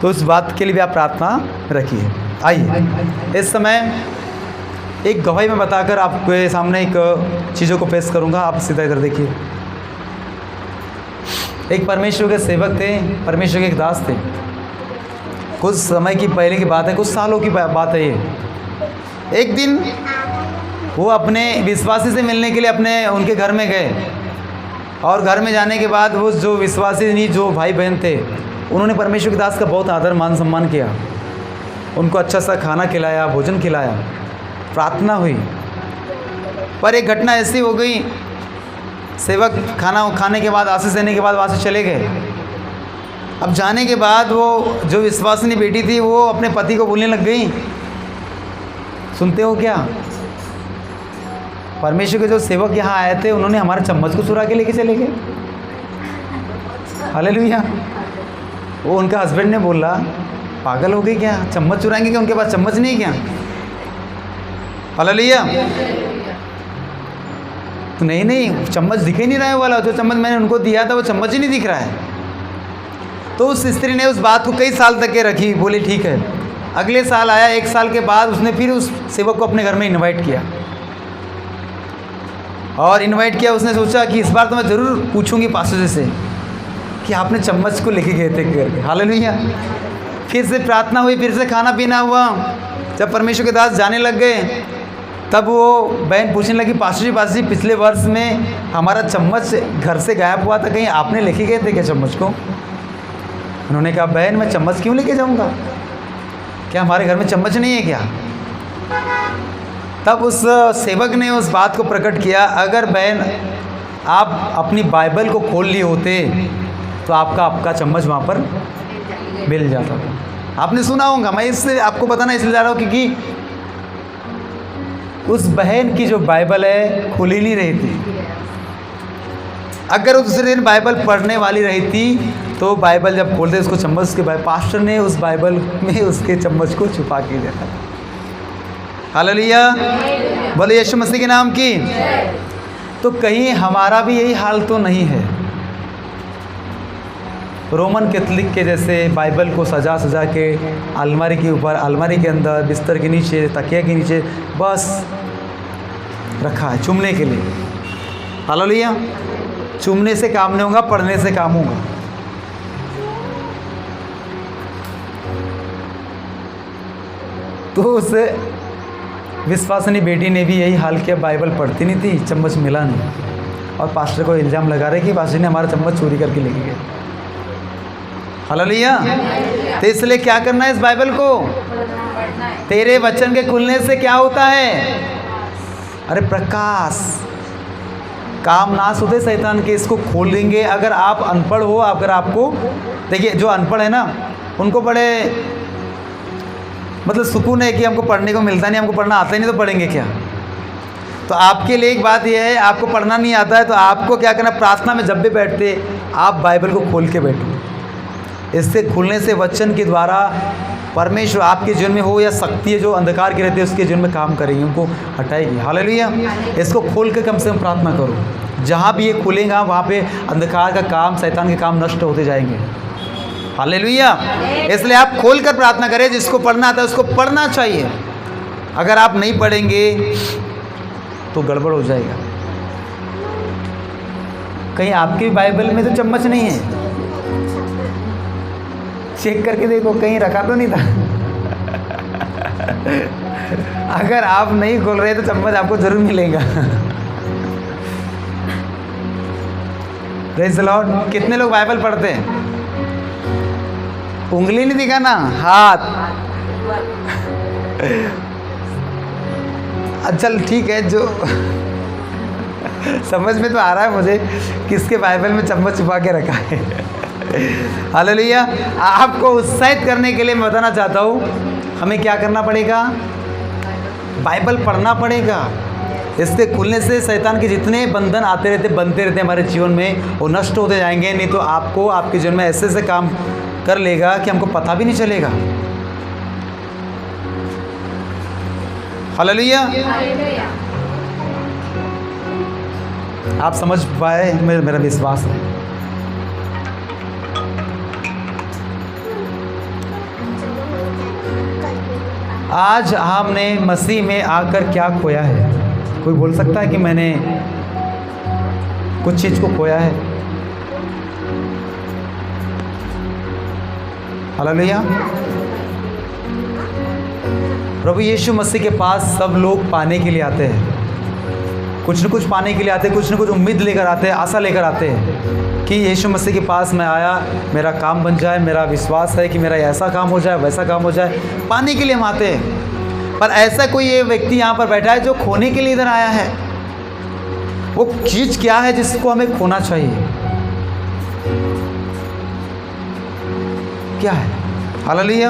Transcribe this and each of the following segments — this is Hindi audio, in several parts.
तो उस बात के लिए भी आप प्रार्थना रखिए। आइए इस समय एक गवाही में बताकर आपके सामने एक चीज़ों को पेश करूंगा। आप सीधा इधर देखिए। एक परमेश्वर के सेवक थे, परमेश्वर के एक दास थे। कुछ समय की पहले की बात है, कुछ सालों की बात है ये। एक दिन वो अपने विश्वासी से मिलने के लिए उनके घर में गए, और घर में जाने के बाद वो जो विश्वासी नहीं, जो भाई बहन थे, उन्होंने परमेश्वर के दास का बहुत आदर मान सम्मान किया, उनको अच्छा सा खाना खिलाया, भोजन खिलाया, प्रार्थना हुई। पर एक घटना ऐसी हो गई, सेवक खाना खाने के बाद, आशीष देने के बाद वहाँ से चले गए। अब जाने के बाद वो जो विश्वासिनी बेटी थी वो अपने पति को बोलने लग गई, सुनते हो क्या, परमेश्वर के जो सेवक यहाँ आए थे उन्होंने हमारे चम्मच को चुरा के लेके चले गए। हालेलुया। वो उनका हस्बैंड ने बोला, पागल हो गई क्या, चम्मच चुराएंगे क्या, उनके पास चम्मच नहीं क्या। हालेलुया। तो नहीं, चम्मच दिख ही नहीं रहा है वाला, जो चम्मच मैंने उनको दिया था वो चम्मच ही नहीं दिख रहा है। तो उस स्त्री ने उस बात को कई साल तक के रखी, बोली ठीक है। अगले साल आया, 1 साल के बाद उसने फिर उस सेवक को अपने घर में इनवाइट किया, और इनवाइट किया। उसने सोचा कि इस बार तो मैं ज़रूर पूछूंगी पास्टर जी से कि आपने चम्मच को लेके गए थे घर के। हालेलुया। फिर से प्रार्थना हुई, फिर से खाना पीना हुआ। जब परमेश्वर के दास जाने लग गए, तब वो बहन पूछने लगी, पास्टर जी पिछले वर्ष में हमारा चम्मच घर से गायब हुआ था, कहीं आपने लेके गए थे क्या चम्मच को। उन्होंने कहा, बहन मैं चम्मच क्यों लेके जाऊंगा, क्या हमारे घर में चम्मच नहीं है क्या। तब उस सेवक ने उस बात को प्रकट किया, अगर बहन आप अपनी बाइबल को खोल लिए होते तो आपका चम्मच वहाँ पर मिल जाता था। आपने सुना होगा, मैं इससे आपको बताना इसलिए जा रहा हूँ क्योंकि उस बहन की जो बाइबल है खुल ही नहीं रही थी। अगर उस दूसरे दिन बाइबल पढ़ने वाली रही थी तो बाइबल जब खोलते उसको चम्मच के पास्टर ने उस बाइबल में उसके चम्मच को छुपा के देखा। हालेलुया, बोले यीशु मसीह के नाम की। तो कहीं हमारा भी यही हाल तो नहीं है, रोमन कैथोलिक के जैसे बाइबल को सजा सजा के अलमारी के ऊपर, अलमारी के अंदर, बिस्तर के नीचे, तकिया के नीचे बस रखा है चुमने के लिए। हालेलुया। चुमने से काम नहीं होगा, पढ़ने से काम होगा। तो उस विश्वासिनी बेटी ने भी यही हाल किया, बाइबल पढ़ती नहीं थी, चम्मच मिला नहीं, और पास्टर को इल्ज़ाम लगा रहे कि पास्टर ने हमारा चम्मच चोरी करके लेके गए। हालेलुया। तो इसलिए क्या करना है, इस बाइबल को तेरे वचन के खुलने से क्या होता है, अरे प्रकाश, काम नाश होते शैतान के। इसको खोल देंगे। अगर आप अनपढ़ हो, अगर आपको देखिए, जो अनपढ़ है ना उनको बड़े मतलब सुकून है कि हमको पढ़ने को मिलता नहीं, हमको पढ़ना आता ही नहीं तो पढ़ेंगे क्या। तो आपके लिए एक बात यह है, आपको पढ़ना नहीं आता है तो आपको क्या करना, प्रार्थना में जब भी बैठते आप बाइबल को खोल के बैठो। इससे खुलने से वचन के द्वारा परमेश्वर आपके जीवन में हो या शक्ति है जो अंधकार की रहती है उसके जीवन में काम करेगी, उनको हटाएगी। हालेलुया। इसको खोल के कम से कम प्रार्थना करो। जहाँ भी ये खुलेगा वहाँ पे अंधकार का काम, शैतान के काम नष्ट होते जाएंगे। हालेलुया। इसलिए आप खोल कर प्रार्थना करें। जिसको पढ़ना आता है उसको पढ़ना चाहिए। अगर आप नहीं पढ़ेंगे तो गड़बड़ हो जाएगा। कहीं आपकी बाइबल में तो चम्मच नहीं है, चेक करके देखो कहीं रखा तो नहीं था। अगर आप नहीं खोल रहे तो चम्मच आपको जरूर मिलेगा। Praise the Lord. कितने लोग बाइबल पढ़ते हैं? उंगली नहीं दिखाना, हाथ। चल ठीक है, जो समझ में तो आ रहा है मुझे किसके बाइबल में चम्मच छुपा के रखा है। हालेलुया। आपको उत्साहित करने के लिए मैं बताना चाहता हूँ, हमें क्या करना पड़ेगा, बाइबल पढ़ना पड़ेगा। इसके खुलने से शैतान के जितने बंधन आते रहते, बनते रहते हमारे जीवन में, वो नष्ट होते जाएंगे। नहीं तो आपको आपके जीवन में ऐसे ऐसे काम कर लेगा कि हमको पता भी नहीं चलेगा। हालेलुया। आप समझ पाए, मेरा विश्वास है। आज हमने मसीह में आकर क्या खोया है? कोई बोल सकता है कि मैंने कुछ चीज़ को खोया है? हालेलुया। प्रभु यीशु मसीह के पास सब लोग पाने के लिए आते हैं, कुछ न कुछ पाने के लिए आते हैं, कुछ न कुछ उम्मीद लेकर आते हैं, आशा लेकर आते हैं कि यीशु मसीह के पास मैं आया, मेरा काम बन जाए, मेरा विश्वास है कि मेरा ऐसा काम हो जाए, वैसा काम हो जाए, पाने के लिए हम आते हैं। पर ऐसा कोई ये व्यक्ति यहाँ पर बैठा है जो खोने के लिए इधर आया है। वो चीज़ क्या है जिसको हमें खोना चाहिए? क्या है? हालेलुया।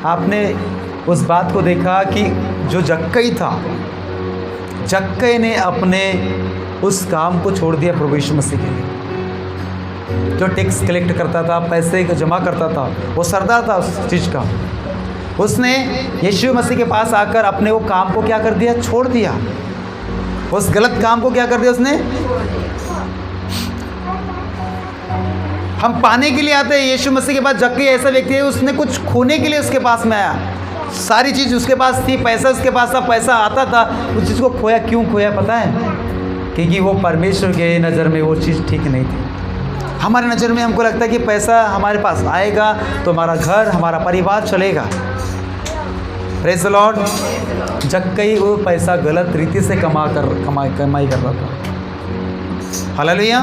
आपने उस बात को देखा कि जो जक्कई था, जक्कई ने अपने उस काम को छोड़ दिया प्रभु यीशु मसीह के लिए। जो टैक्स कलेक्ट करता था, पैसे को जमा करता था, वो सरदार था उस चीज़ का। उसने यीशु मसीह के पास आकर अपने वो काम को क्या कर दिया? छोड़ दिया। उस गलत काम को क्या कर दिया उसने? हम पाने के लिए आते हैं यीशु मसीह के पास। जक्कई ऐसा व्यक्ति है, उसने कुछ खोने के लिए उसके पास में आया। सारी चीज़ उसके पास थी, पैसा उसके पास था, पैसा आता था, उस चीज़ को खोया। क्यों खोया पता है? क्योंकि वो परमेश्वर के नज़र में वो चीज़ ठीक नहीं थी। हमारे नज़र में हमको लगता है कि पैसा हमारे पास आएगा तो हमारा घर, हमारा परिवार चलेगा। Praise the Lord. जक्कई वो पैसा गलत रीति से कमाई कर रहा था। हालेलुया।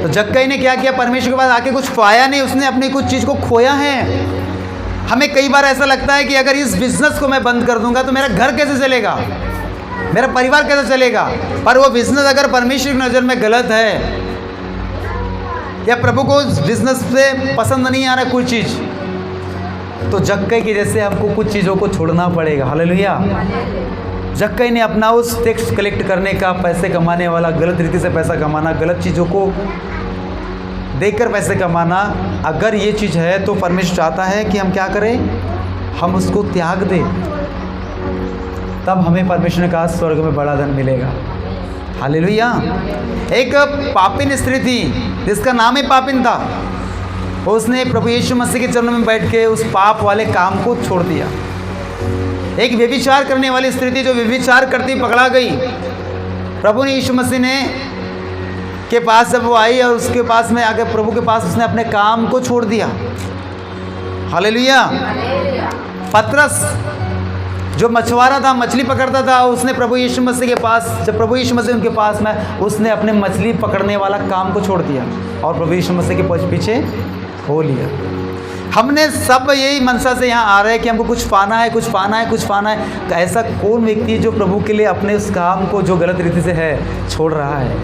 तो जक्कई ने क्या किया? परमेश्वर के पास आके कुछ पाया नहीं, उसने अपनी कुछ चीज़ को खोया है। हमें कई बार ऐसा लगता है कि अगर इस बिज़नेस को मैं बंद कर दूंगा तो मेरा घर कैसे चलेगा, मेरा परिवार कैसे चलेगा। पर वो बिज़नेस अगर परमेश्वर की नज़र में गलत है या प्रभु को उस बिज़नेस से पसंद नहीं आ रहा कोई चीज़, तो जक्कई की जैसे हमको कुछ चीज़ों को छोड़ना पड़ेगा। हालेलुया। जक्कई ने अपना उस टैक्स कलेक्ट करने का, पैसे कमाने वाला, गलत रीति से पैसा कमाना, गलत चीज़ों को देकर पैसे कमाना, अगर ये चीज़ है तो परमेश्वर चाहता है कि हम क्या करें? हम उसको त्याग दें। तब हमें परमेश्वर ने कहा स्वर्ग में बड़ा धन मिलेगा। हालेलुया। एक पापिन स्त्री थी जिसका नाम ही पापिन था। उसने प्रभु यीशु मसीह के चरणों में बैठ के उस पाप वाले काम को छोड़ दिया। एक व्यभिचार करने वाली स्त्री थी जो व्यभिचार करती पकड़ा गई। प्रभु ने यीशु मसीह ने के पास जब वो आई और उसके पास में आकर प्रभु के पास उसने अपने काम को छोड़ दिया। हालेलुया। पतरस जो मछुआरा था, मछली पकड़ता था, उसने प्रभु यीशु मसीह के पास, जब प्रभु यीशु मसीह उनके पास में, उसने अपने मछली पकड़ने वाला काम को छोड़ दिया और प्रभु यीशु मसीह के पीछे हो लिया। हमने सब यही मनसा से यहाँ आ रहे हैं कि हमको कुछ पाना है, कुछ पाना है, कुछ पाना है। तो ऐसा कौन व्यक्ति है जो प्रभु के लिए अपने उस काम को जो गलत रीति से है छोड़ रहा है?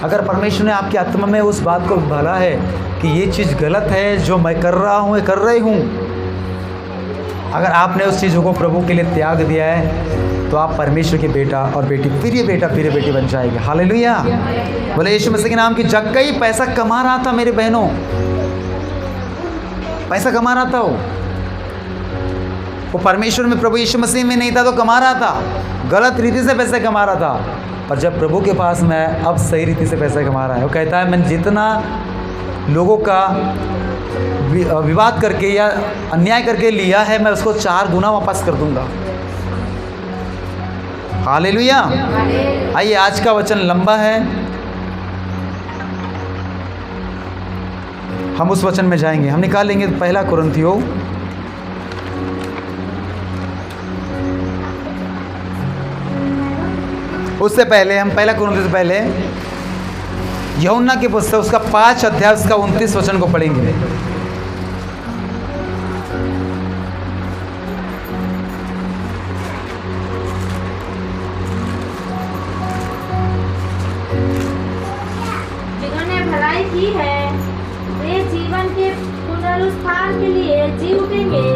अगर परमेश्वर ने आपकी आत्मा में उस बात को भला है कि ये चीज़ गलत है जो मैं कर रहा हूँ, कर रही हूँ, अगर आपने उस चीज़ों को प्रभु के लिए त्याग दिया है तो आप परमेश्वर के बेटा और बेटी, प्रिय बेटा प्रिय बेटी बन जाएंगे। हालेलुया। बोले यीशु मसीह के नाम की। जक्कई पैसा कमा रहा था मेरे बहनों, पैसा कमा रहा था। वो परमेश्वर में, प्रभु यीशु मसीह में नहीं था तो कमा रहा था, गलत रीति से पैसे कमा रहा था। पर जब प्रभु के पास मैं, अब सही रीति से पैसा कमा रहा है। वो कहता है मैंने जितना लोगों का विवाद करके या अन्याय करके लिया है, मैं उसको 4 गुना वापस कर दूंगा। हालेलुया। आइए, आज का वचन लंबा है, हम उस वचन में जाएंगे। हम निकालेंगे 1 कुरिन्थियों उससे पहले हम 1 कुरिन्थियों से पहले यूहन्ना के पुस्तक उसका 5 अध्याय उसका 29 वचन को पढ़ेंगे। जिन्होंने भलाई की है वे जीवन के पुनरुत्थान के लिए जी उठेंगे,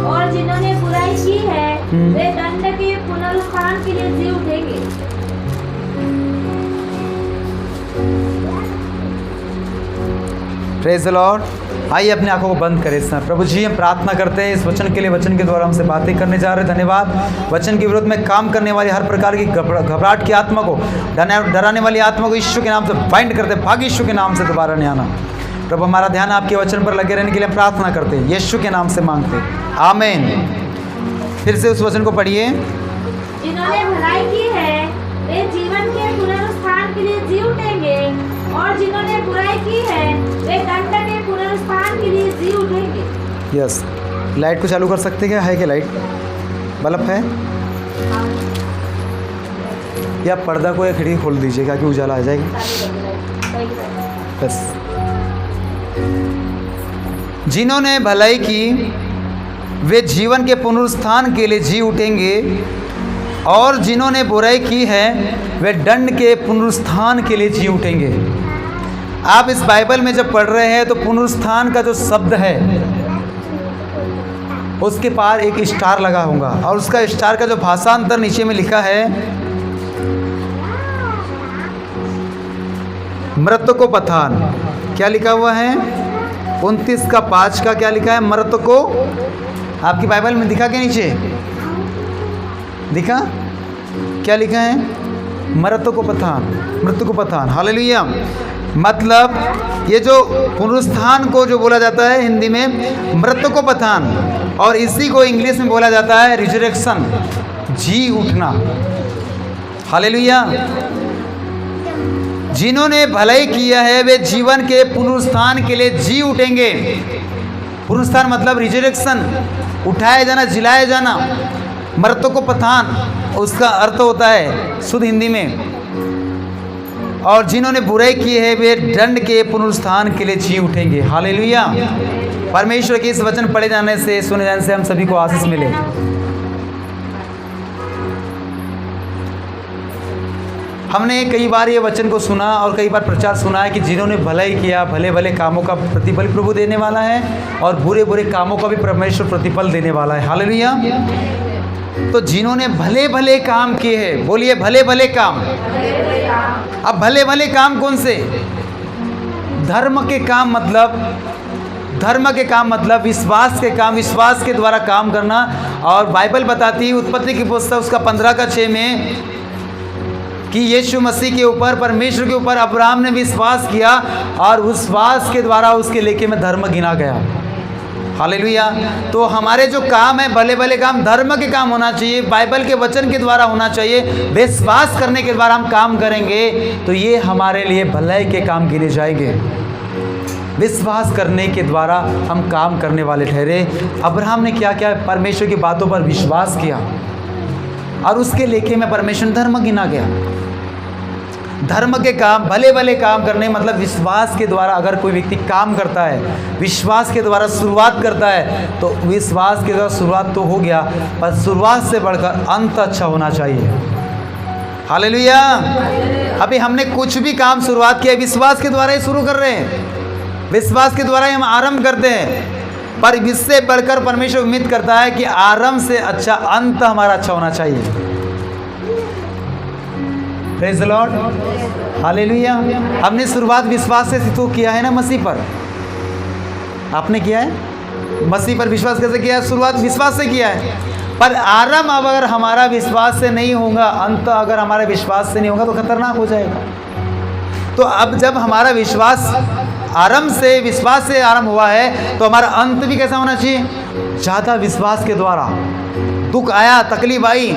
और जिन्होंने बुराई की है वे दंड के पुनरुत्थान के लिए जी उठेंगे। Praise the Lord. आइए अपने आंखों को बंद करें इस समय। प्रभु जी, हम प्रार्थना करते हैं इस वचन के लिए, वचन के द्वारा हमसे बातें करने जा रहे हैं। धन्यवाद। वचन के विरोध में काम करने वाली हर प्रकार की घबराहट की आत्मा को, डराने वाली आत्मा को यीशु के नाम से बाइंड करते, भाग यीशु के नाम से दोबारा नहीं आना। प्रभु हमारा ध्यान आपके वचन पर लगे रहने के लिए हम प्रार्थना करते हैं, यीशु के नाम से मांगते हैं, आमीन। फिर से उस वचन को पढ़िए। जिन्होंने भलाई की है वे जीवन के पुनरुत्थान के लिए जी उठेंगे, और जिन्होंने बुराई की है वे दंड के पुनरुत्थान के लिए जी उठेंगे। यस, लाइट को चालू कर सकते क्या? है क्या लाइट? बल्ब है या पर्दा को या खिड़की खोल दीजिएगा कि उजाला आ जाएगा। बस, जिन्होंने भलाई की वे जीवन के पुनरुत्थान के लिए जी उठेंगे, और जिन्होंने बुराई की है वे दंड के पुनरुत्थान के लिए जी उठेंगे। आप इस बाइबल में जब पढ़ रहे हैं तो पुनरुत्थान का जो शब्द है उसके पार एक स्टार लगा होगा, और उसका स्टार का जो भाषांतर नीचे में लिखा है मृतकोपत्थान। क्या लिखा हुआ है? 29:5 का क्या लिखा है? मृतको। आपकी बाइबल में दिखा के नीचे दिखा क्या लिखा है? मृतकोपत्थान, मृतकोपत्थान। हालेलुया। मतलब ये जो पुनरुत्थान को जो बोला जाता है हिंदी में मृतकोपत्थान, और इसी को इंग्लिश में बोला जाता है रिजरेक्शन, जी उठना। हालेलुया। जिन्होंने भलाई किया है वे जीवन के पुनरुत्थान के लिए जी उठेंगे। पुनरुत्थान मतलब रिजरेक्शन, उठाया जाना, जिलाया जाना। मृतकोपत्थान उसका अर्थ होता है शुद्ध हिंदी में। और जिन्होंने बुराई की है वे दंड के पुनरुत्थान के लिए जी उठेंगे। हालेलुया। परमेश्वर के इस वचन पढ़े जाने से, सुने जाने से हम सभी को आशीष मिले। हमने कई बार ये वचन को सुना और कई बार प्रचार सुना है कि जिन्होंने भलाई किया भले भले कामों का प्रतिफल प्रभु देने वाला है, और बुरे बुरे कामों का भी परमेश्वर प्रतिफल देने वाला है। हालेलुया। तो जिन्होंने भले भले काम किए हैं, बोलिए भले भले काम। अब भले भले काम कौन से? धर्म के काम, मतलब धर्म के काम मतलब विश्वास के काम, विश्वास के द्वारा काम करना। और बाइबल बताती है उत्पत्ति की पुस्तक उसका 15:6 में कि यीशु मसीह के ऊपर, परमेश्वर के ऊपर अब्राहम ने विश्वास किया, और विश्वास के द्वारा उसके लेखे में धर्म गिना गया। हालेलुया। तो हमारे जो काम है भले भले काम धर्म के काम होना चाहिए, बाइबल के वचन के द्वारा होना चाहिए। विश्वास करने के द्वारा हम काम करेंगे तो ये हमारे लिए भलाई के काम गिने जाएंगे। विश्वास करने के द्वारा हम काम करने वाले ठहरे। अब्राहम ने क्या किया? परमेश्वर की बातों पर विश्वास किया, और उसके लेखे में परमेश्वर धर्म गिना गया। धर्म के काम, भले भले काम करने मतलब विश्वास के द्वारा अगर कोई व्यक्ति काम करता है, विश्वास के द्वारा शुरुआत करता है, तो विश्वास के द्वारा शुरुआत तो हो गया, पर शुरुआत से बढ़कर अंत अच्छा होना चाहिए। हालेलुया। अभी हमने कुछ भी काम शुरुआत किया विश्वास के द्वारा ही शुरू कर रहे हैं, विश्वास के द्वारा ही हम आरंभ करते हैं, पर इससे बढ़कर परमेश्वर उम्मीद करता है कि आरंभ से अच्छा अंत हमारा अच्छा होना चाहिए। Praise the lord. हालेलुया। हमने शुरुआत विश्वास से तो किया है ना, मसीह पर आपने किया है। मसीह पर विश्वास कैसे किया है? शुरुआत विश्वास से किया है, पर आरंभ अगर हमारा विश्वास से नहीं होगा, अंत अगर हमारे विश्वास से नहीं होगा तो खतरनाक हो जाएगा। तो अब जब हमारा विश्वास आरंभ से, विश्वास से आरंभ हुआ है, तो हमारा अंत भी कैसा होना चाहिए? ज़्यादा विश्वास के द्वारा। दुख आया, तकलीफ आई,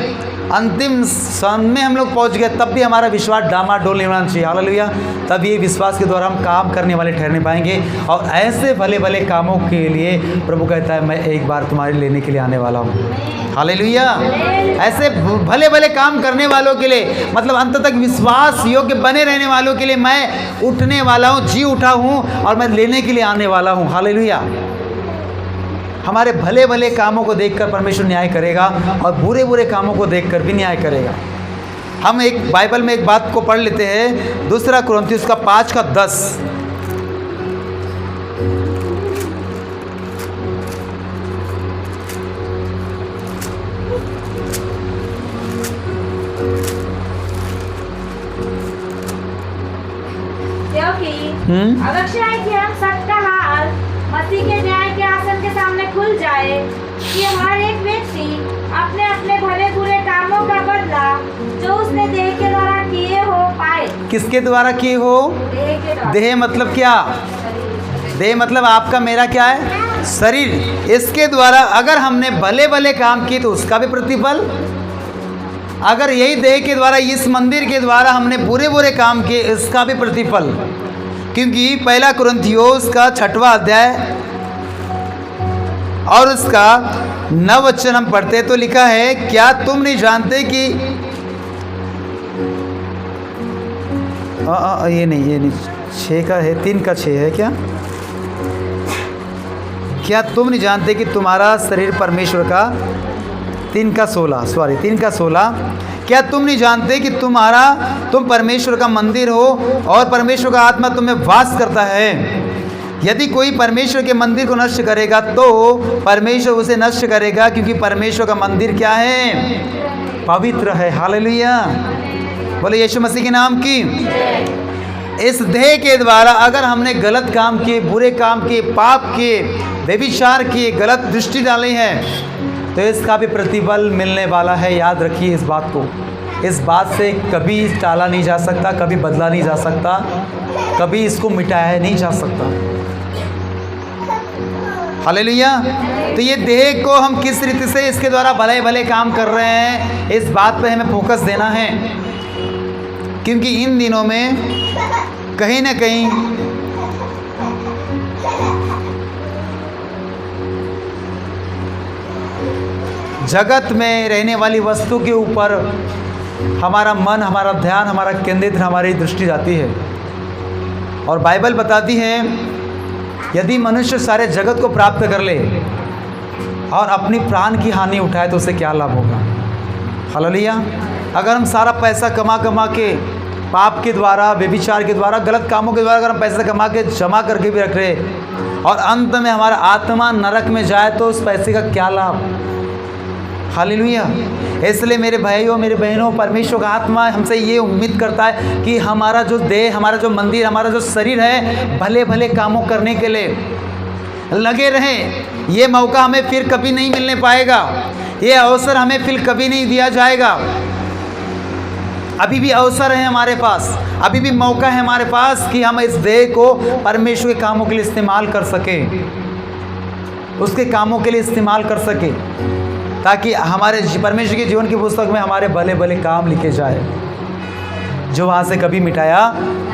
अंतिम क्षण में हम लोग पहुंच गए, तब भी हमारा विश्वास डामाडोल नहीं होना चाहिए। हालेलुया। तब ये विश्वास के द्वारा हम काम करने वाले ठहरने पाएंगे, और ऐसे भले भले कामों के लिए प्रभु कहता है मैं एक बार तुम्हारे लेने के लिए आने वाला हूँ। हालेलुया। ऐसे भले भले काम करने वालों के लिए, मतलब अंत तक विश्वास योग्य बने रहने वालों के लिए मैं उठने वाला हूँ, जी उठा हूँ, और मैं लेने के लिए आने वाला हूँ। हालेलुया। हमारे भले भले कामों को देखकर परमेश्वर न्याय करेगा, और बुरे बुरे कामों को देखकर भी न्याय करेगा। हम एक बाइबल में एक बात को पढ़ लेते हैं, 2 कुरिन्थियों उसका 5:10। क्योंकि अवश्य है कि हम सबका हाल मसीह के न्याय के आसन के सामने खुल जाए, कि हर एक व्यक्ति अपने अपने भले बुरे कामों का बदला जो उसने देह के द्वारा किए हो पाए। किसके द्वारा किए हो? देह के द्वारा। देह मतलब क्या? देह मतलब आपका मेरा क्या है, शरीर। इसके द्वारा अगर हमने भले भले काम किए तो उसका भी प्रतिफल, अगर यही देह के द्वारा, इस मंदिर के द्वारा हमने बुरे बुरे काम किए, इसका भी प्रतिफल। क्योंकि पहला कुरिन्थियों का 6वां अध्याय और उसका 9 वचन हम पढ़ते तो लिखा है, क्या तुम नहीं जानते कि ये नहीं 6 का है, 3 का 6 है क्या तुम नहीं जानते कि तुम्हारा शरीर परमेश्वर का, 3 का 16, क्या तुम नहीं जानते कि तुम परमेश्वर का मंदिर हो और परमेश्वर का आत्मा तुम्हें वास करता है। यदि कोई परमेश्वर के मंदिर को नष्ट करेगा तो परमेश्वर उसे नष्ट करेगा, क्योंकि परमेश्वर का मंदिर क्या है, पवित्र है। हालेलुया, बोले यीशु मसीह के नाम की। इस देह के द्वारा अगर हमने गलत काम किए, बुरे काम किए, पाप किए, व्यभिचार किए, गलत दृष्टि डाली है, तो इसका भी प्रतिफल मिलने वाला है। याद रखिए इस बात को। इस बात से कभी टाला नहीं जा सकता, कभी बदला नहीं जा सकता, कभी इसको मिटाया नहीं जा सकता। हालेलुया। तो ये देह को हम किस रीति से इसके द्वारा भले भले काम कर रहे हैं, इस बात पे हमें फोकस देना है। क्योंकि इन दिनों में कहीं ना कहीं जगत में रहने वाली वस्तु के ऊपर हमारा मन, हमारा ध्यान, हमारा केंद्रित, हमारी दृष्टि जाती है। और बाइबल बताती है, यदि मनुष्य सारे जगत को प्राप्त कर ले और अपनी प्राण की हानि उठाए तो उसे क्या लाभ होगा। हालेलुया। अगर हम सारा पैसा कमा के, पाप के द्वारा, व्यभिचार के द्वारा, गलत कामों के द्वारा अगर हम पैसा कमा के जमा करके भी रख रहे और अंत में हमारा आत्मा नरक में जाए तो उस पैसे का क्या लाभ। हालेलुया। इसलिए मेरे भाइयों, मेरे बहनों, परमेश्वर का आत्मा हमसे ये उम्मीद करता है कि हमारा जो देह, हमारा जो मंदिर, हमारा जो शरीर है, भले भले कामों करने के लिए लगे रहें। ये मौका हमें फिर कभी नहीं मिलने पाएगा, ये अवसर हमें फिर कभी नहीं दिया जाएगा। अभी भी अवसर है हमारे पास, अभी भी मौका है हमारे पास कि हम इस देह को परमेश्वर के कामों के लिए इस्तेमाल कर सकें, उसके कामों के लिए इस्तेमाल कर सकें, ताकि हमारे परमेश्वर के जीवन की पुस्तक में हमारे भले भले काम लिखे जाए, जो वहाँ से कभी मिटाया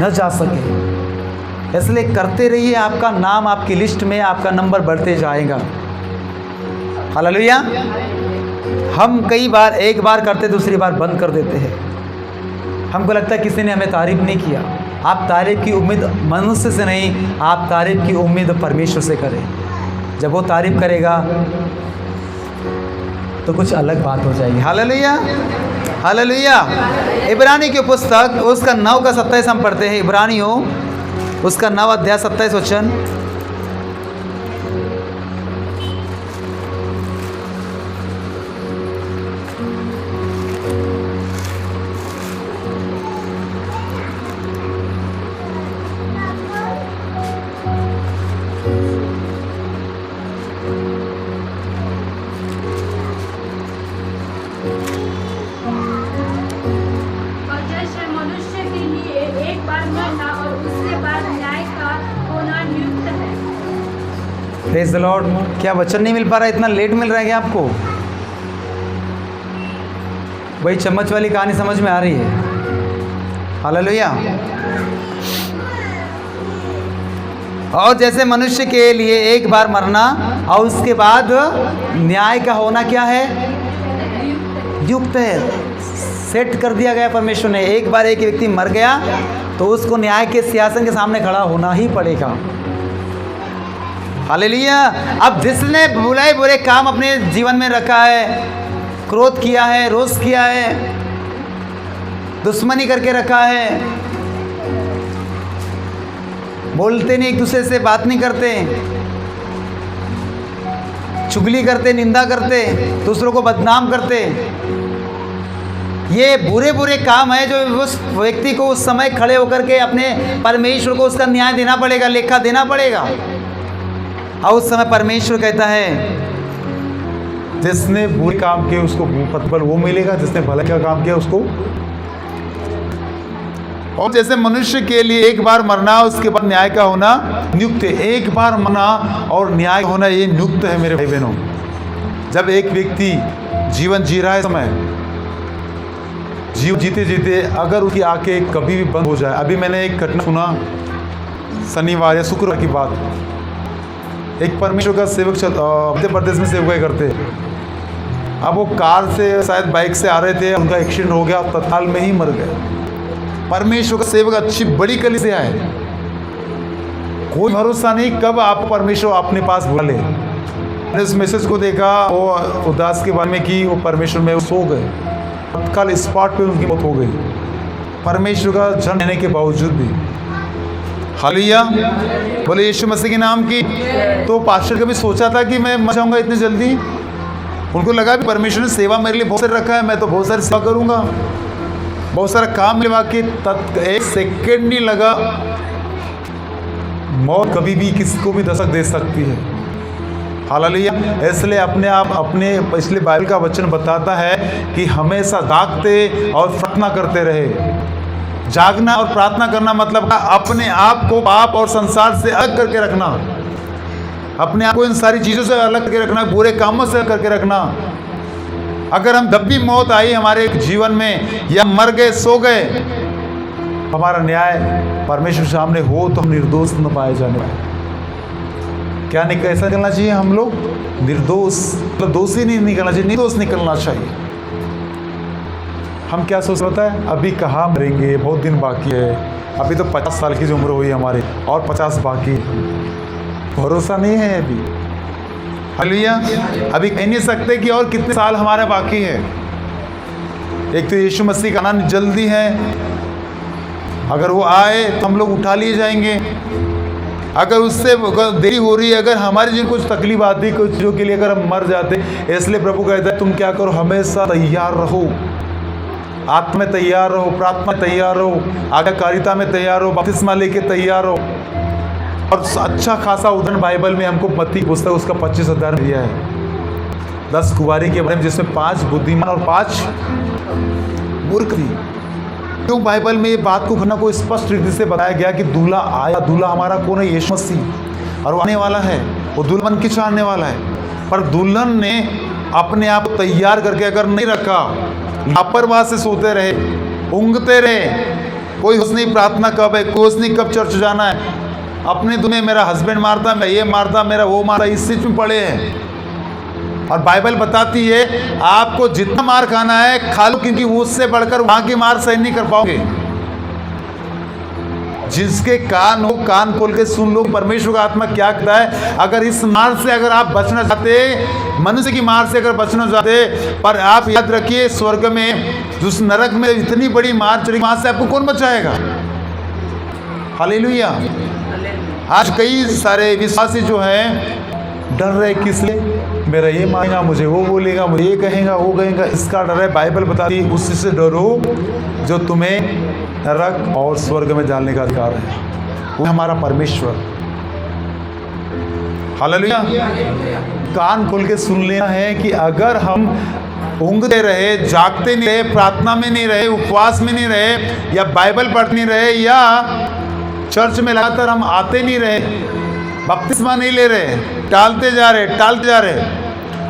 न जा सके। इसलिए करते रहिए, आपका नाम आपकी लिस्ट में, आपका नंबर बढ़ते जाएगा। हालेलुया। हम कई बार, एक बार करते दूसरी बार बंद कर देते हैं। हमको लगता है किसी ने हमें तारीफ नहीं किया। आप तारीफ की उम्मीद मनुष्य से नहीं, आप तारीफ की उम्मीद परमेश्वर से करें। जब वो तारीफ करेगा तो कुछ अलग बात हो जाएगी। Hallelujah, hallelujah. इब्रानी की पुस्तक उसका 9 का 27 हम पढ़ते हैं। इब्रानियों उसका 9 अध्याय 27 वचन। Praise the Lord. क्या वचन नहीं मिल पा रहा है? इतना लेट मिल रहा है क्या आपको? वही चम्मच वाली कहानी समझ में आ रही है? हालेलुया। और जैसे मनुष्य के लिए एक बार मरना और उसके बाद न्याय का होना क्या है? युक्त है, सेट कर दिया गया परमेश्वर ने। एक बार एक व्यक्ति मर गया तो उसको न्याय के सिंहासन के सामने खड़ा होना ही पड़ेगा। हालेलुया। अब जिसने बुरे काम अपने जीवन में रखा है, क्रोध किया है, रोष किया है, दुश्मनी करके रखा है, बोलते नहीं, एक दूसरे से बात नहीं करते, चुगली करते, निंदा करते, दूसरों को बदनाम करते, ये बुरे बुरे काम है जो उस व्यक्ति को उस समय खड़े होकर के अपने परमेश्वर को उसका न्याय देना पड़ेगा, लेखा देना पड़ेगा। और उस समय परमेश्वर कहता है, जिसने बुरे काम किए उसको प्रतिफल वो मिलेगा, जिसने भले का काम किया उसको और जैसे मनुष्य के लिए एक बार मरना उसके बाद न्याय का होना नियुक्त है, एक बार मरना और न्याय होना ये नियुक्त है मेरे भाई बहनों। जब एक व्यक्ति जीवन जी रहा है समय जीव जीते जीते अगर उसकी आंखें कभी भी बंद हो जाए, अभी मैंने एक घटना सुना शनिवार या शुक्रवार की बात, एक परमेश्वर का सेवक मध्य प्रदेश में सेवकाई करते, अब वो कार से शायद बाइक से आ रहे थे, उनका एक्सीडेंट हो गया, तत्काल में ही मर गए। परमेश्वर का सेवक अच्छी बड़ी कलीसिया है, कोई भरोसा नहीं कब आप परमेश्वर अपने पास बुला ले। मैंने उस मैसेज को देखा, वो उदास के बारे में कि वो परमेश्वर में सो गए, तत्काल स्पॉट पे उनकी मौत हो गई, परमेश्वर का जन्म लेने के बावजूद भी। हालेलुया, बोले यीशु मसीह के नाम की। तो पास्टर कभी सोचा था कि मैं मर जाऊंगा इतनी जल्दी? उनको लगा भी परमेश्वर ने सेवा मेरे लिए बहुत सारी रखा है, मैं तो बहुत सारी सेवा करूंगा, बहुत सारा काम लेवा के एक सेकेंड नहीं लगा। मौत कभी भी किसी को भी दस्तक दे सकती है। हालेलुया, इसलिए अपने आप अपने इसलिए बाइबल का वचन बताता है कि हमेशा जागते और प्रार्थना करते रहे। जागना और प्रार्थना करना मतलब अपने आप को पाप और संसार से अलग करके रखना, अपने आप को इन सारी चीज़ों से अलग करके रखना, बुरे कामों से अलग करके रखना। अगर हम जब भी मौत आई हमारे जीवन में या मर गए सो गए, हमारा न्याय परमेश्वर सामने हो तो हम निर्दोष न पाए जाने वाले। क्या कैसा निकलना चाहिए? हम लोग निर्दोष, मतलब दोषी नहीं निकलना चाहिए, निर्दोष निकलना चाहिए। हम क्या सोच होता है अभी कहाँ मरेंगे, बहुत दिन बाकी है, अभी तो 50 साल की जो उम्र हुई हमारी और 50 बाकी, भरोसा नहीं है अभी। हालेलुया, अभी कह नहीं सकते कि और कितने साल हमारे बाकी है। एक तो यीशु मसीह का आना जल्दी है, अगर वो आए तो हम लोग उठा लिए जाएंगे। अगर उससे देरी हो रही है, अगर हमारी जिन कुछ तकलीफ आती कुछ चीज़ों के लिए अगर हम मर जाते, इसलिए प्रभु कहता है तुम क्या करो, हमेशा तैयार रहो, आत्मा में तैयार रहो, प्रार्थना में तैयार रहो, आज्ञाकारिता में तैयार रहो, बपतिस्मा लेके तैयार रहो। और अच्छा खासा उदाहरण बाइबल में हमको मत्ती की पुस्तक उसका 25 अध्याय दिया है, 10 कुंवारी के बारे में, जिसमें 5 बुद्धिमान और 5 मूर्ख थी। क्यों बाइबल में ये बात को घटना को स्पष्ट रीति से बताया गया कि दूल्हा आया, दूल्हा हमारा कौन है? यीशु मसीह, और वो आने वाला है, वो दुल्हन की चाहने वाला है। पर दुल्हन ने अपने आप को तैयार करके अगर नहीं रखा, लापरवाह से सोते रहे, ऊँघते रहे, कोई होश नहीं प्रार्थना कब है, कोई होश नहीं कब चर्च जाना है, अपने दुनिया मेरा हस्बैंड मारता, मैं ये मारता, मेरा वो मारता, इस चीज में पड़े हैं। और बाइबल बताती है आपको जितना मार खाना है खा लो, क्योंकि उससे बढ़कर वहां की मार सहन नहीं कर पाओगे। जिसके कान हो कान खोल के सुन लो परमेश्वर का आत्मा क्या कहता है। अगर इस मार से अगर आप बचना चाहते, मनुष्य की मार से अगर बचना चाहते, पर आप याद रखिए स्वर्ग में जिस नरक में इतनी बड़ी मार चली, वहां से आपको कौन बचाएगा? हालेलुया। आज कई सारे विश्वासी जो हैं डर रहे, किस लिए? मेरा ये मानेगा, मुझे वो बोलेगा, मुझे ये कहेगा, वो कहेगा, इसका डर है। बाइबल बताती है उसी से डरो जो तुम्हें नरक और स्वर्ग में डालने का अधिकार है, वो हमारा परमेश्वर। हालेलुया। कान खोल के सुन लेना है कि अगर हम ऊँघते रहे, जागते नहीं रहे, प्रार्थना में नहीं रहे, उपवास में नहीं रहे, या बाइबल पढ़ नहीं रहे, या चर्च में लगातार हम आते नहीं रहे, बपतिस्मा नहीं ले रहे, टालते जा रहे,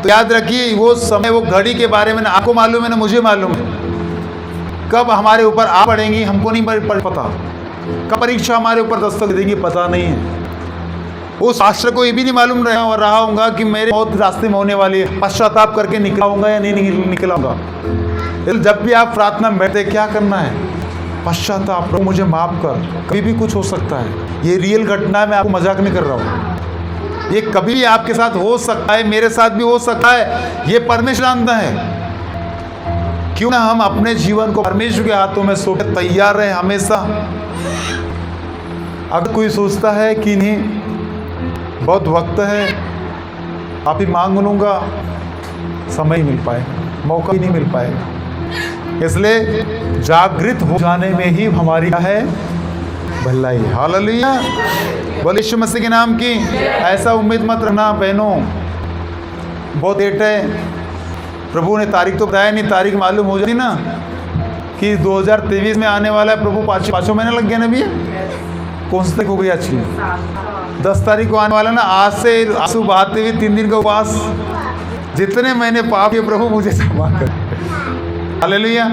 तो याद रखिए वो समय, वो घड़ी के बारे में ना आपको मालूम है ना मुझे मालूम है, कब हमारे ऊपर आ पड़ेंगी हमको नहीं पता, कब परीक्षा हमारे ऊपर दस्तक देंगी पता नहीं है। उस शास्त्र को ये भी नहीं मालूम रहा होगा कि मेरे मौत रास्ते में होने वाली है, पश्चाताप करके निकलाऊंगा या नहीं निकलाऊंगा। जब भी आप प्रार्थना में बैठते क्या करना है? पश्चाताप, प्रभु मुझे माफ कर। कभी भी कुछ हो सकता है, ये रियल घटना है, मैं आपको मजाक नहीं कर रहा हूँ। ये कभी भी आपके साथ हो सकता है, मेरे साथ भी हो सकता है, ये परमेश्वर जानता है। क्यों ना हम अपने जीवन को परमेश्वर के हाथों में सौंप के तैयार रहे हमेशा। अगर कोई सोचता है कि नहीं बहुत वक्त है, आप ही मांग लूँगा, समय ही मिल पाएगा, मौका ही नहीं मिल पाएगा। इसलिए जागृत हो जाने में ही हमारी क्या है? भलाई। हालेलुया, बोले यीशु मसीह के नाम की। ऐसा उम्मीद मत रखना बहनों, बहुत लेट है, प्रभु ने तारीख तो बताया नहीं, तारीख मालूम हो जाती ना कि 2023 में आने वाला है प्रभु, पाँचों महीने लग गया ना भैया, कौन सी तारीख हो गई आज की? 10 तारीख को आने वाला ना। आज से आंसू बहाते हुए 3 दिन का उपवास, जितने मैंने पाप किए प्रभु मुझे क्षमा कर। हालेलुया।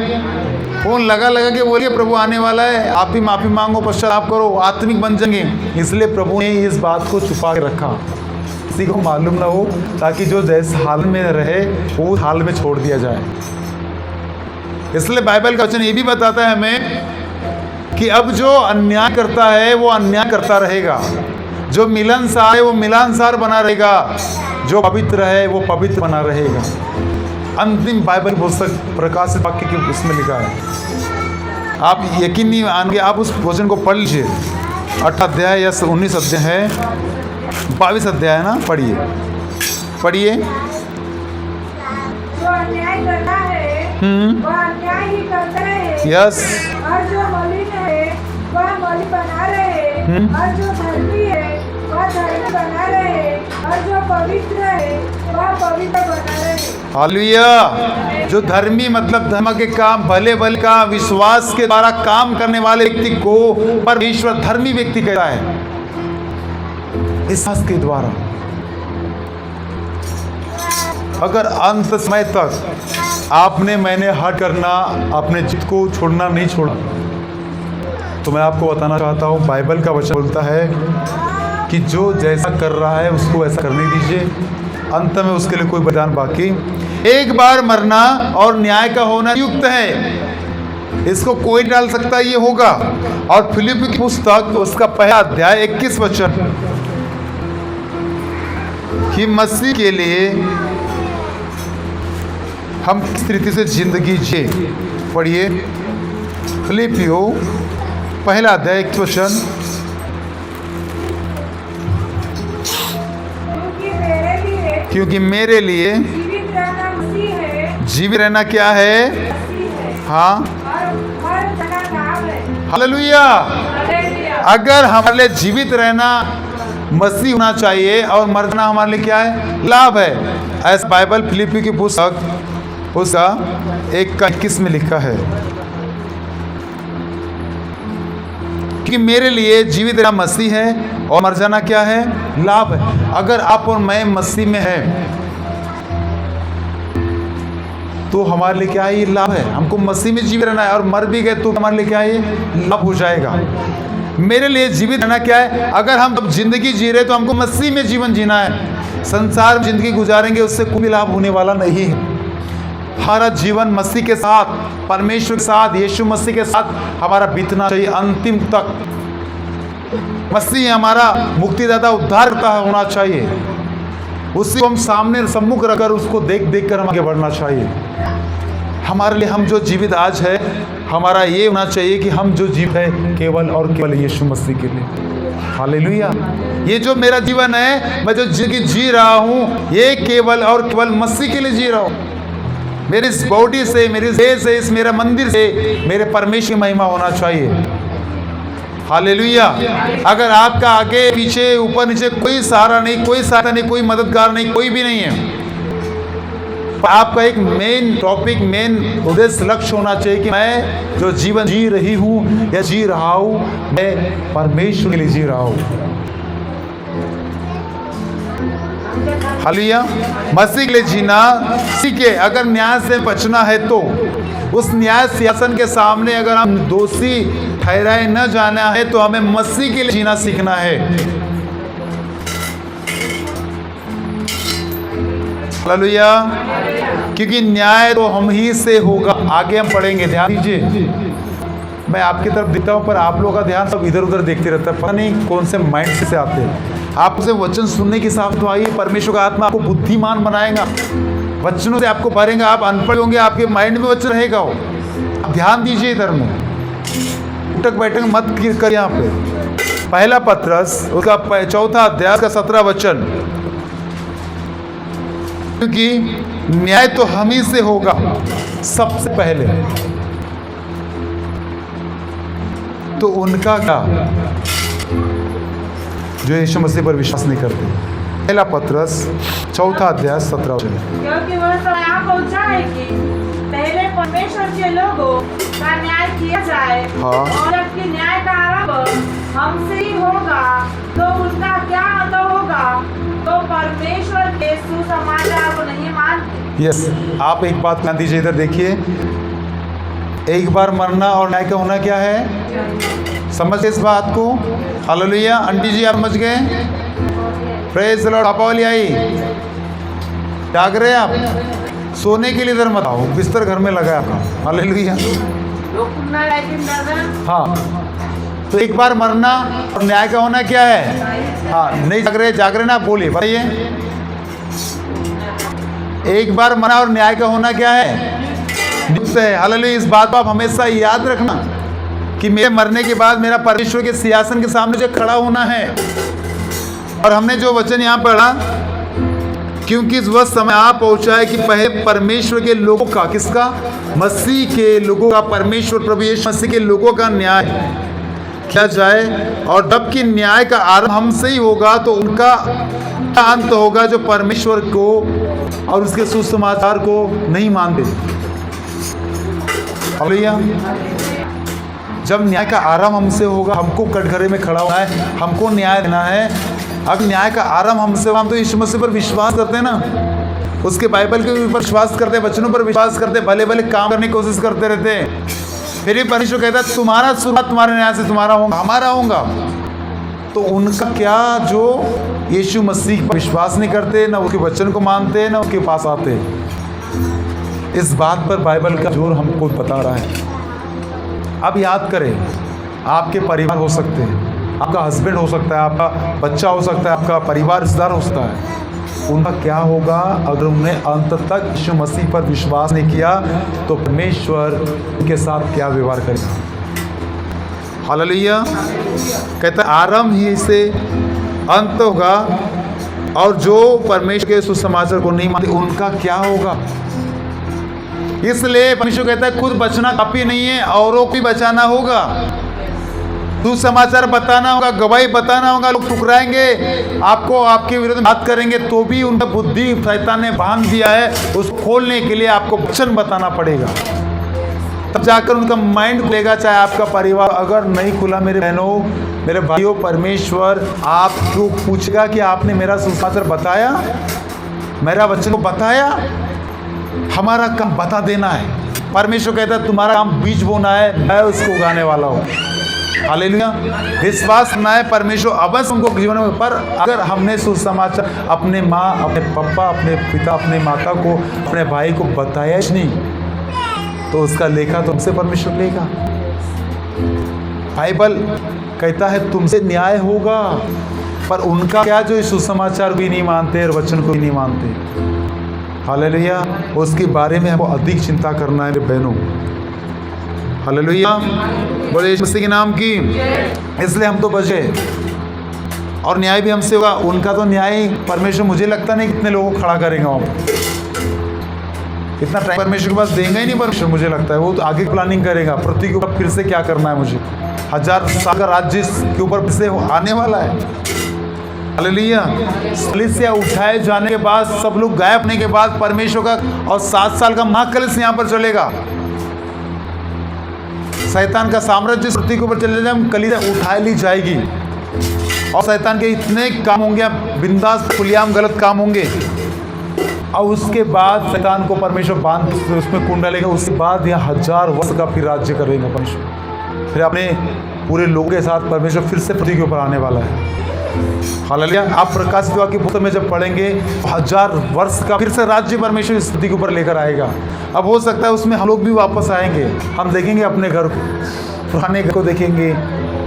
फोन लगा के बोलिए प्रभु आने वाला है, आप भी माफ़ी मांगो, पश्चाताप करो, आत्मिक बन जाएंगे। इसलिए प्रभु ने इस बात को छुपा के रखा, किसी को मालूम ना हो, ताकि जो जैसे हाल में रहे वो उस हाल में छोड़ दिया जाए। इसलिए बाइबल का वचन ये भी बताता है हमें कि अब जो अन्याय करता है वो अन्याय करता रहेगा, जो मिलनसार है वो मिलनसार बना रहेगा, जो पवित्र है वो पवित्र बना रहेगा। अंतिम बाइबल पुस्तक प्रकाशित वाक्य के उसमें लिखा है, आप यकीन नहीं आएंगे, आप उस वचन को पढ़ लीजिए। 8 अध्याय या 19 अध्याय है, 22 अध्याय है ना, पढ़िए। जो अन्याय करता है वह अन्याय ही करता रहे, यस। और जो मलिन है वह मलिन बना रहे, और जो धर्मी है वह धर्मी बना रहे, और जो पवित्र है वह पवित्र बना रहे। हालेलुया। जो धर्मी मतलब धर्म के काम, भले का विश्वास के द्वारा काम करने वाले व्यक्ति को परमेश्वर धर्मी व्यक्ति कहता है, विश्वास के द्वारा। अगर अंत समय तक आपने मैंने हट करना, अपने जिद को छोड़ना नहीं छोड़ा, तो मैं आपको बताना चाहता हूँ, बाइबल का वचन बोलता है कि जो जैसा कर रहा है उसको ऐसा करने दीजिए, अंत में उसके लिए कोई बलिदान बाकी। एक बार मरना और न्याय का होना युक्त है, इसको कोई डाल सकता, ये होगा। और फिलिप्पी की पुस्तक उसका पहला अध्याय 21 वचन, कि मसीह के लिए हम किस रीति से जिंदगी जिए, पढ़िए। फिलिपियो पहला अध्याय 21 वचन, क्योंकि मेरे लिए जीवित रहना मसीह है, जीवित रहना क्या है? हाँ, और मरना लाभ है। हालेलुया। अगर हमारे लिए जीवित रहना मसीह होना चाहिए और मरना हमारे लिए क्या है? लाभ है। ऐसा बाइबल फिलिप्पी की पुस्तक उसका 1:21 में लिखा है कि मेरे लिए जीवित रहना मसीह है और मर जाना क्या है? लाभ है। अगर आप और मैं मसीह में हैं तो हमारे लिए क्या है? ये लाभ है। हमको मसीह में जीवित रहना है, और मर भी गए तो हमारे लिए क्या है? ये लाभ हो जाएगा। मेरे लिए जीवित रहना क्या है? अगर हम अब जिंदगी जी रहे तो हमको मसीह में जीवन जीना है। संसार में जिंदगी गुजारेंगे उससे कोई लाभ होने वाला नहीं है। हमारा जीवन मसीह के साथ, परमेश्वर के साथ, यीशु मसीह के साथ हमारा बीतना चाहिए अंतिम तक। मसीह हमारा मुक्तिदाता, उद्धारकर्ता होना चाहिए। उसी को हम सामने सम्मुख रखकर उसको देख कर हम आगे बढ़ना चाहिए। हमारे लिए हम जो जीवित आज है, हमारा ये होना चाहिए कि हम जो जीव है केवल और केवल यीशु मसीह के लिए। हालेलुया। ये जो मेरा जीवन है, मैं जो जिंदगी जी रहा हूँ, ये केवल और केवल मसीह के लिए जी रहा हूँ। मेरी इस बॉडी से, मेरे देह से, इस मेरा मंदिर से मेरे परमेश्वर की महिमा होना चाहिए। हालेलुया। अगर आपका आगे पीछे ऊपर नीचे कोई सहारा नहीं, कोई सहायता नहीं, कोई मददगार नहीं, कोई भी नहीं है, आपका एक मेन टॉपिक, मेन उद्देश्य, लक्ष्य होना चाहिए कि मैं जो जीवन जी रही हूँ या जी रहा हूँ, मैं परमेश्वर के लिए जी रहा हूँ। हालेलुया। मसीह के लिए जीना सीखे। अगर न्याय से बचना है तो उस न्याय सिंहासन के सामने अगर हम दोषी ठहराए न जाना है तो हमें मसीह के लिए जीना सीखना है। हालेलुया। क्योंकि न्याय तो हम ही से होगा। आगे हम पढ़ेंगे, ध्यान दीजिए। मैं आपकी तरफ दिखता हूँ पर आप लोगों का ध्यान सब इधर उधर देखते रहता है, पता नहीं कौन से माइंड से आते हैं। आप उसे वचन सुनने के साथ तो आइए, परमेश्वर का आत्मा आपको बुद्धिमान बनाएगा, वचनों से आपको भरेगा। आप अनपढ़ होंगे, आपके माइंड में वचन रहेगा। आप ध्यान दीजिए इधर में, उठक बैठक मत कर। यहाँ पे पहला पत्रस उसका 4 अध्याय का 17 वचन, क्योंकि न्याय तो हम ही से होगा सबसे पहले, तो उनका क्या जो यीशु मसीह पर विश्वास नहीं करते। पहला पत्रस 4 अध्याय 17 वचन। क्योंकि वह समय आ पहुंचा है कि पहले परमेश्वर के लोगों का न्याय किया जाए, हाँ। और जबकि न्याय का आरंभ हमसे ही होगा तो उसका क्या अंत होगा। तो परमेश्वर के सुसमाचार को नहीं मानते। यस, आप एक बात ध्यान दीजिए, इधर देखिए। एक बार मरना और न्याय का होना क्या है? समझ इस बात को? हालेलुया। आंटी जी आप समझ गए? Praise the Lord. पापा वाली आई, जाग रहे हैं आप? सोने के लिए इधर मत आओ, बिस्तर घर में लगा है आपका। हालेलुया। हाँ, तो एक बार मरना और न्याय का होना क्या है? हाँ, नहीं जाग रहे ना, आप बोलिए, बताइए। एक बार मरना और न्याय का होना क्या है? नियुक्त है। हालेलुया। इस बात को आप हमेशा याद रखना कि मेरे मरने के बाद मेरा परमेश्वर के सिंहासन के सामने जो खड़ा होना है। और हमने जो वचन यहाँ पढ़ा, क्योंकि इस वह समय आ पहुंचा है कि पहले परमेश्वर के लोगों का, किसका? मसीह के लोगों का, परमेश्वर प्रभु यीशु मसीह के लोगों का न्याय किया जाए। और जब कि न्याय का आरंभ हमसे ही होगा तो उनका अंत होगा जो परमेश्वर को और उसके सुसमाचार को नहीं मानते। हालेलुया। जब न्याय का आरंभ हमसे होगा, हमको कटघरे में खड़ा होना है, हमको न्याय देना है। अब न्याय का आरंभ हमसे, हम तो यीशु मसीह पर विश्वास करते हैं ना, उसके बाइबल के ऊपर विश्वास करते हैं, वचनों पर विश्वास करते हैं, भले भले काम करने की कोशिश करते रहते हैं। फिर भी परमेश्वर कहता है तुम्हारा शुरुआत तुम्हारे न्याय से तुम्हारा होगा, हमारा होगा। तो उनका क्या जो यीशु मसीह पर विश्वास नहीं करते, ना उसके वचन को मानते, ना उसके पास आते। इस बात पर बाइबल का जोर हमको बता रहा है। अब याद करें, आपके परिवार हो सकते हैं, आपका हस्बैंड हो सकता है, आपका बच्चा हो सकता है, आपका परिवार रिश्तेदार हो सकता है। उनका क्या होगा अगर उन्होंने अंत तक यीशु मसीह पर विश्वास नहीं किया? तो परमेश्वर उनके साथ क्या व्यवहार करेगा? हालेलुया। कहता है आरंभ ही से अंत होगा, और जो परमेश्वर के सुसमाचार को नहीं मानते उनका क्या होगा? इसलिए परमेश्वर कहता है खुद बचना काफी नहीं है, औरों को भी बचाना होगा, सुसमाचार बताना होगा, गवाही बताना होगा। लोग ठुकराएंगे आपको, आपके विरुद्ध बात करेंगे, तो भी उनका बुद्धि शैतान ने बांध दिया है, उसको खोलने के लिए आपको वचन बताना पड़ेगा, तब जाकर उनका माइंड खुलेगा। चाहे आपका परिवार अगर नहीं खुला, मेरे बहनों, मेरे भाइयों, परमेश्वर आपको पूछेगा कि आपने मेरा सुसमाचार बताया, मेरा वचन को बताया। हमारा काम बता देना है। परमेश्वर कहता है तुम्हारा काम बीज बोना है, मैं उसको उगाने वाला हूँ। हालेलुया। विश्वास ना है परमेश्वर अवश्य उनको जीवन में, पर अगर हमने सुसमाचार अपने माँ, अपने पापा, अपने पिता, अपने माता को, अपने भाई को बताया ही नहीं, तो उसका लेखा तुमसे परमेश्वर लेगा। बाइबल कहता है तुमसे न्याय होगा, पर उनका क्या जो सुसमाचार भी नहीं मानते और वचन को भी नहीं मानते। हालेलुया। उसके बारे में हमको अधिक चिंता करना है बहनों। हालेलुया। बोले यीशु मसीह के नाम की। इसलिए हम तो बचे, और न्याय भी हमसे होगा। उनका तो न्याय परमेश्वर, मुझे लगता नहीं कितने लोगों को खड़ा करेगा वहाँ, इतना टाइम परमेश्वर के पास देंगे ही नहीं परमेश्वर। मुझे लगता है वो तो आगे प्लानिंग करेगा, पृथ्वी के ऊपर फिर से क्या करना है मुझे। 1000 साल का राज्य के ऊपर फिर से आने वाला है। हालेलुया। कलीसिया उठाए जाने के बाद, सब लोग गायब होने के बाद परमेश्वर का और 7 साल का महाकलीसिया यहाँ पर चलेगा। शैतान का साम्राज्य पृथ्वी के ऊपर चले जाए, कलीसिया उठा ली जाएगी, और शैतान के इतने काम होंगे, बिंदास खुलेआम गलत काम होंगे। और उसके बाद शैतान को परमेश्वर बांध उसमें कुंड डालेगा। उसके बाद यहाँ 1000 वर्ष का फिर राज्य करेगा परमेश्वर। फिर अपने पूरे लोगों के साथ परमेश्वर फिर से पृथ्वी के ऊपर आने वाला है। हालेलुया। आप प्रकाशित वाक्य की पुस्तक में जब पढ़ेंगे, 1000 वर्ष का फिर से राज्य परमेश्वर इस पृथ्वी के ऊपर लेकर आएगा। अब हो सकता है उसमें हम लोग भी वापस आएंगे, हम देखेंगे अपने घर को, पुराने घर को देखेंगे,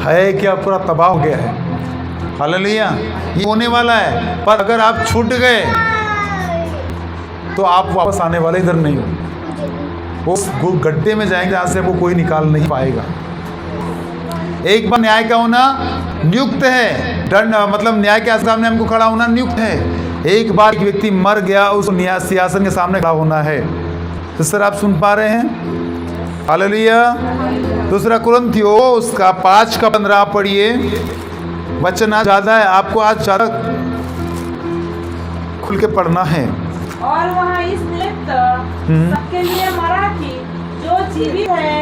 है क्या पूरा तबाह हो गया है। हालेलुया। ये होने वाला है, पर अगर आप छूट गए तो आप वापस आने वाले इधर नहीं हो, वो गड्ढे में जाएंगे जहाँ से वो कोई निकाल नहीं पाएगा। एक बार न्याय का होना नियुक्त है, दंड मतलब न्याय के सामने हमको खड़ा होना नियुक्त है। एक बार एक व्यक्ति मर गया, उस न्याय सिंहासन के सामने खड़ा होना है। तो सर आप सुन पा रहे हैं? हालेलुया। दूसरा कुरिन्थियों उसका 5 का 15 पढ़िए। वचन आज ज़्यादा है, आपको आज ज़्यादा खुल के पढ़ना है। और वह इस निमित्त सबके लिए मरा कि जो जीवित है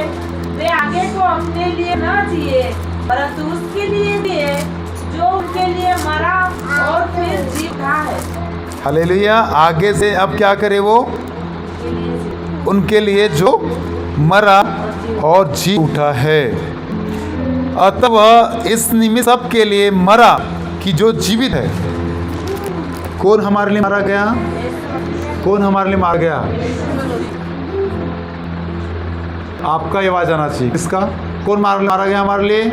वे आगे को अपने लिए न जिए परंतु उसके लिए जिए जो उनके लिए मरा और फिर जी उठा है। हालेलुया। आगे से अब क्या करे वो? उनके लिए जो मरा और जी उठा है। अतः वह इस निमित्त सबके लिए मरा कि जो जीवित है। कौन हमारे लिए मारा गया? कौन हमारे लिए मारा गया? आपका आवाज आना चाहिए। किसका? कौन मारा गया हमारे लिए?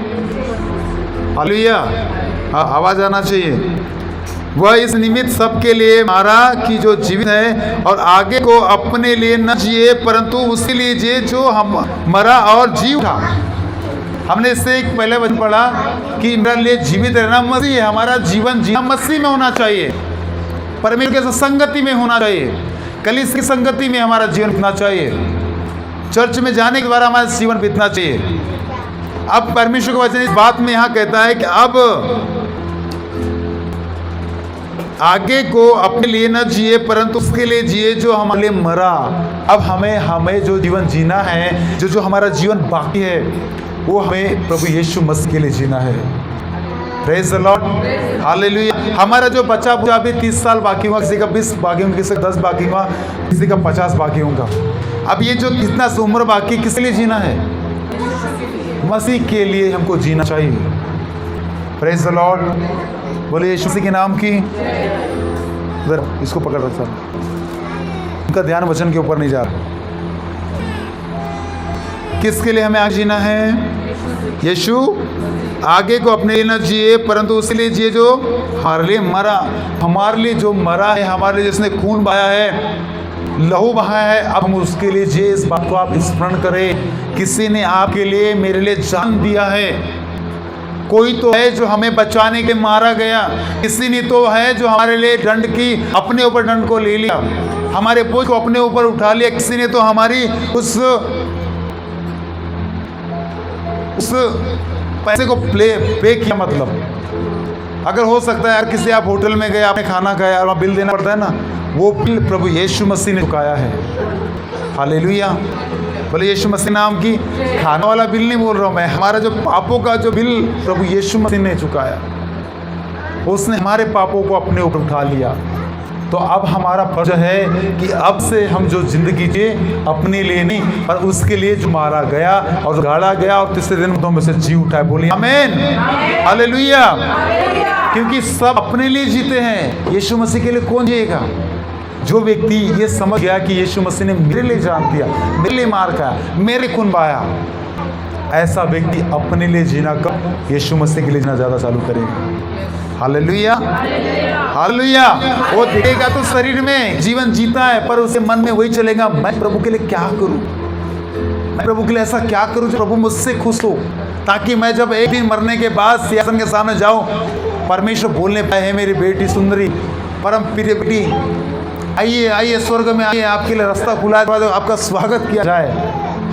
हालेलुया। आवाज आना चाहिए। वह इस निमित्त सबके लिए मारा कि जो जीवित है और आगे को अपने लिए न जिए परंतु उसके लिए जिए जो हम मरा और जी उठा। हमने इससे एक पहले वचन पढ़ा कि मेरे लिए जीवित रहना मसीह है। हमारा जीवन जीना मसीह में होना चाहिए, परमेश्वर के संगति में होना चाहिए, कलीसिया की संगति में हमारा जीवन बीतना चाहिए, चर्च में जाने के द्वारा हमारा जीवन बीतना चाहिए। अब परमेश्वर का वचन इस बात में यहाँ कहता है कि अब आगे को अपने लिए न जिए परंतु उसके लिए जिए जो हमारे लिए मरा। अब हमें जो जीवन जीना है, जो हमारा जीवन बाकी है, वो हमें प्रभु यीशु मसीह के लिए जीना है। Praise the lord, hallelujah. हमारा जो बचा अभी 30 साल बाकी हुआ, किसी का 20 बाकी होगा, किसी का 10 बाकी हुआ, किसी का 50 बाकी होगा। अब ये जो कितना उम्र बाकी, किस लिए जीना है? मसीह के लिए हमको जीना चाहिए। प्रेज द लॉर्ड, बोले यीशु मसीह के नाम की। इधर इसको पकड़ रखा, उनका ध्यान वचन के ऊपर नहीं जा रहा। किसके लिए हमें आज जीना है? यीशु आगे को अपने लिए न जिए परंतु उसके लिए जिए जो हमारे लिए मरा। हमारे लिए जो मरा है, हमारे लिए जिसने खून बहाया है, लहू बहाया है, अब हम उसके लिए जिए। इस बात को आप स्मरण करें। किसी ने आपके लिए, मेरे लिए जान दिया है। कोई तो है जो हमें बचाने के मारा गया, किसी ने तो है जो हमारे लिए दंड की, अपने ऊपर दंड को ले लिया, हमारे बोझ को अपने ऊपर उठा लिया। किसी ने तो हमारी उस पैसे को पे किया। मतलब अगर हो सकता है यार, किसी आप होटल में गए, आपने खाना खाया और वहाँ बिल देना पड़ता है ना, वो बिल प्रभु यीशु मसीह ने चुकाया है। हालेलुया, बोले यीशु मसीह नाम की। खाने वाला बिल नहीं बोल रहा हूँ मैं, हमारा जो पापों का जो बिल प्रभु यीशु मसीह ने चुकाया। उसने हमारे पापों को अपने ऊपर उठा लिया। तो अब हमारा फर्ज है कि अब से हम जो जिंदगी जिए अपने लिए नहीं, पर उसके लिए जो मारा गया और गाड़ा गया और तीसरे दिन में से जी उठा है। बोलिए आमीन, हालेलुया। क्योंकि सब अपने लिए जीते हैं, यीशु मसीह के लिए कौन जिएगा? जो व्यक्ति ये समझ गया कि यीशु मसीह ने मेरे लिए जान दिया, मेरे लिए मार खाया, मेरे खून बहाया, ऐसा व्यक्ति अपने लिए जीना कम, यीशु मसीह के लिए जीना ज़्यादा चालू करेगा। Hallelujah, hallelujah. वो देखेगा तो शरीर में जीवन जीता है, पर उसके मन में वही चलेगा, मैं प्रभु के लिए क्या करूं, मैं प्रभु के लिए ऐसा क्या करूं जो प्रभु मुझसे खुश हो, ताकि मैं जब एक दिन मरने के बाद सिंहासन के सामने जाऊं, परमेश्वर बोलने पाए, है मेरी बेटी सुंदरी, परम प्रिय बेटी, आइए आइए स्वर्ग में आइए, आपके लिए रास्ता खुला है, आपका स्वागत किया जाए।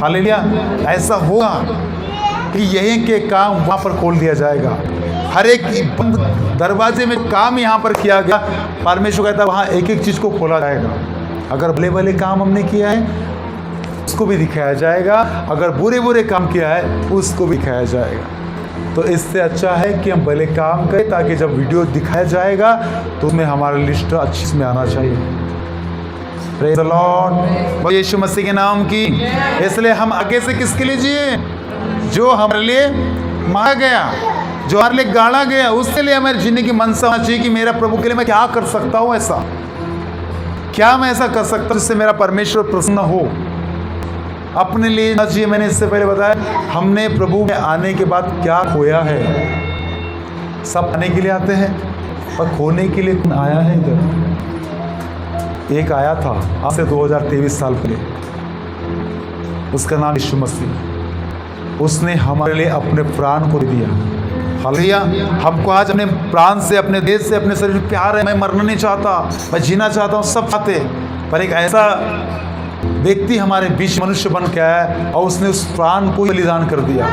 हालेलुया। ऐसा होगा कि यहीं के काम वहाँ पर खोल दिया जाएगा। हर एक बंद दरवाजे में काम यहाँ पर किया गया, परमेश्वर कहता है वहाँ एक एक चीज़ को खोला जाएगा। अगर भले भले काम हमने किया है उसको भी दिखाया जाएगा, अगर बुरे बुरे काम किया है उसको भी दिखाया जाएगा। तो इससे अच्छा है कि हम भले काम करें, ताकि जब वीडियो दिखाया जाएगा तो उसमें हमारा लिस्ट अच्छी में आना चाहिए। प्रेज़ द लॉर्ड, यीशु मसीह के नाम की। इसलिए हम आगे से किसके लिए जिए? जो हमारे लिए मारा गया, जो हमारे लिए गाड़ा गया, उसके लिए हमारे जीने की मनसा होना चाहिए कि मेरा प्रभु के लिए मैं क्या कर सकता हूँ, ऐसा क्या मैं ऐसा कर सकता हूँ जिससे मेरा परमेश्वर प्रसन्न हो। अपने लिए न जिए। मैंने इससे पहले बताया हमने प्रभु के आने के बाद क्या खोया है। सब आने के लिए आते हैं, पर खोने के लिए कौन आया है? इधर एक आया था आज से 2023 साल पहले, उसका नाम यीशु मसीह। उसने हमारे लिए अपने प्राण को दिया। हालेलुया। हमको आज अपने प्राण से, अपने देश से, अपने शरीर से प्यार है। मैं मरना नहीं चाहता, मैं जीना चाहता हूँ, सब चाहते, पर एक ऐसा व्यक्ति हमारे बीच मनुष्य बन के आया और उसने उस प्राण को बलिदान कर दिया।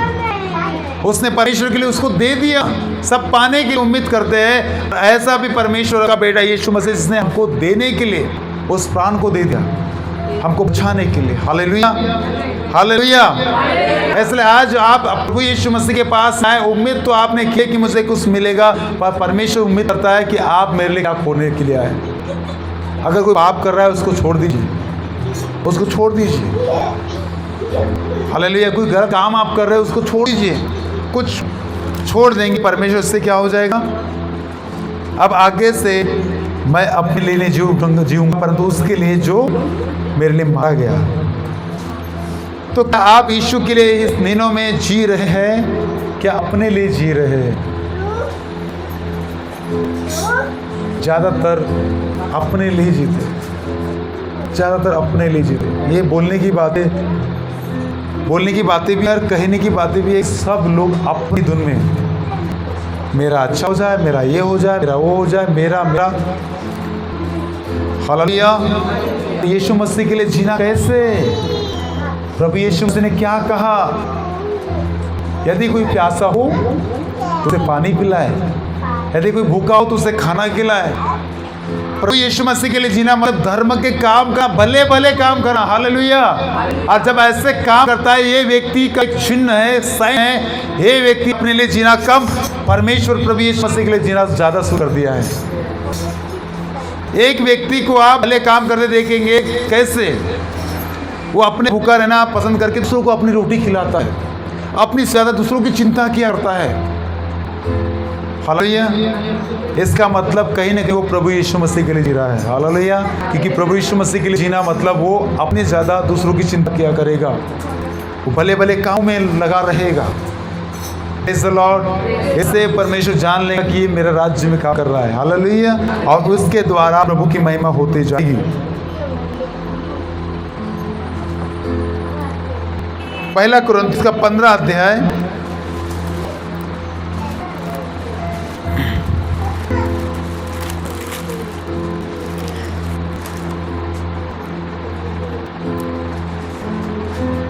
उसने परमेश्वर के लिए उसको दे दिया। सब पाने की उम्मीद करते हैं, ऐसा भी परमेश्वर का बेटा यीशु मसीह जिसने हमको देने के लिए उस प्राण को दे दिया, हमको बचाने के लिए। Hallelujah, hallelujah. इसलिए आज आप प्रभु यीशु मसीह के पास आए, उम्मीद तो आपने की कि मुझे कुछ मिलेगा, पर परमेश्वर उम्मीद करता है कि आप मेरे लिए क्या खोने के लिए आए। अगर कोई पाप कर रहा है उसको छोड़ दीजिए, उसको छोड़ दीजिए। हालेलुया। कोई गलत काम आप कर रहे हो उसको छोड़ दीजिए, कुछ छोड़ देंगे परमेश्वर, इससे क्या हो जाएगा। अब आगे से मैं अपने लिए जीऊंगा, परंतु उसके लिए जो मेरे लिए मारा गया। तो क्या आप यीशु के लिए इस दिनों में जी रहे हैं, क्या अपने लिए जी रहे हैं? ज़्यादातर अपने लिए जीते, ज़्यादातर अपने लिए जीते। ये बोलने की बातें भी और कहने की बातें भी, सब लोग अपनी धुन में, मेरा अच्छा हो जाए, मेरा ये हो जाए, मेरा वो हो जाए, मेरा। हालेलुया। यीशु मसीह के लिए जीना कैसे? प्रभु यीशु मसीह ने क्या कहा? यदि कोई प्यासा हो तो उसे पानी पिलाए, यदि कोई भूखा हो तो उसे खाना खिलाए। प्रभु यीशु मसीह के लिए जीना मतलब धर्म के काम का, भले भले काम करना। हालेलुया। और जब ऐसे काम करता है, ये व्यक्ति का एक चिन्ह है, साइन है, ये व्यक्ति अपने लिए जीना कम, परमेश्वर प्रभु यीशु मसीह के लिए जीना ज़्यादा शुरू कर दिया है। एक व्यक्ति को आप भले काम करते देखेंगे, कैसे वो अपने भूखा रहना पसंद करके दूसरों को अपनी रोटी खिलाता है, अपनी से ज़्यादा दूसरों की चिंता किया करता है। हालेलुया। इसका मतलब कहीं ना कहीं वो प्रभु यीशु मसीह के लिए जी रहा है। हालेलुया। क्योंकि प्रभु यीशु मसीह के लिए जीना मतलब वो अपने ज़्यादा दूसरों की चिंता किया करेगा, वो भले भले काम में लगा रहेगा। Praise the Lord. इससे परमेश्वर जान लेगा कि ये मेरे राज्य में काम कर रहा है। हालेलुया। और उसके द्वारा प्रभु की महिमा होती जाएगी। पहला कुरिन्थियों का 15 अध्याय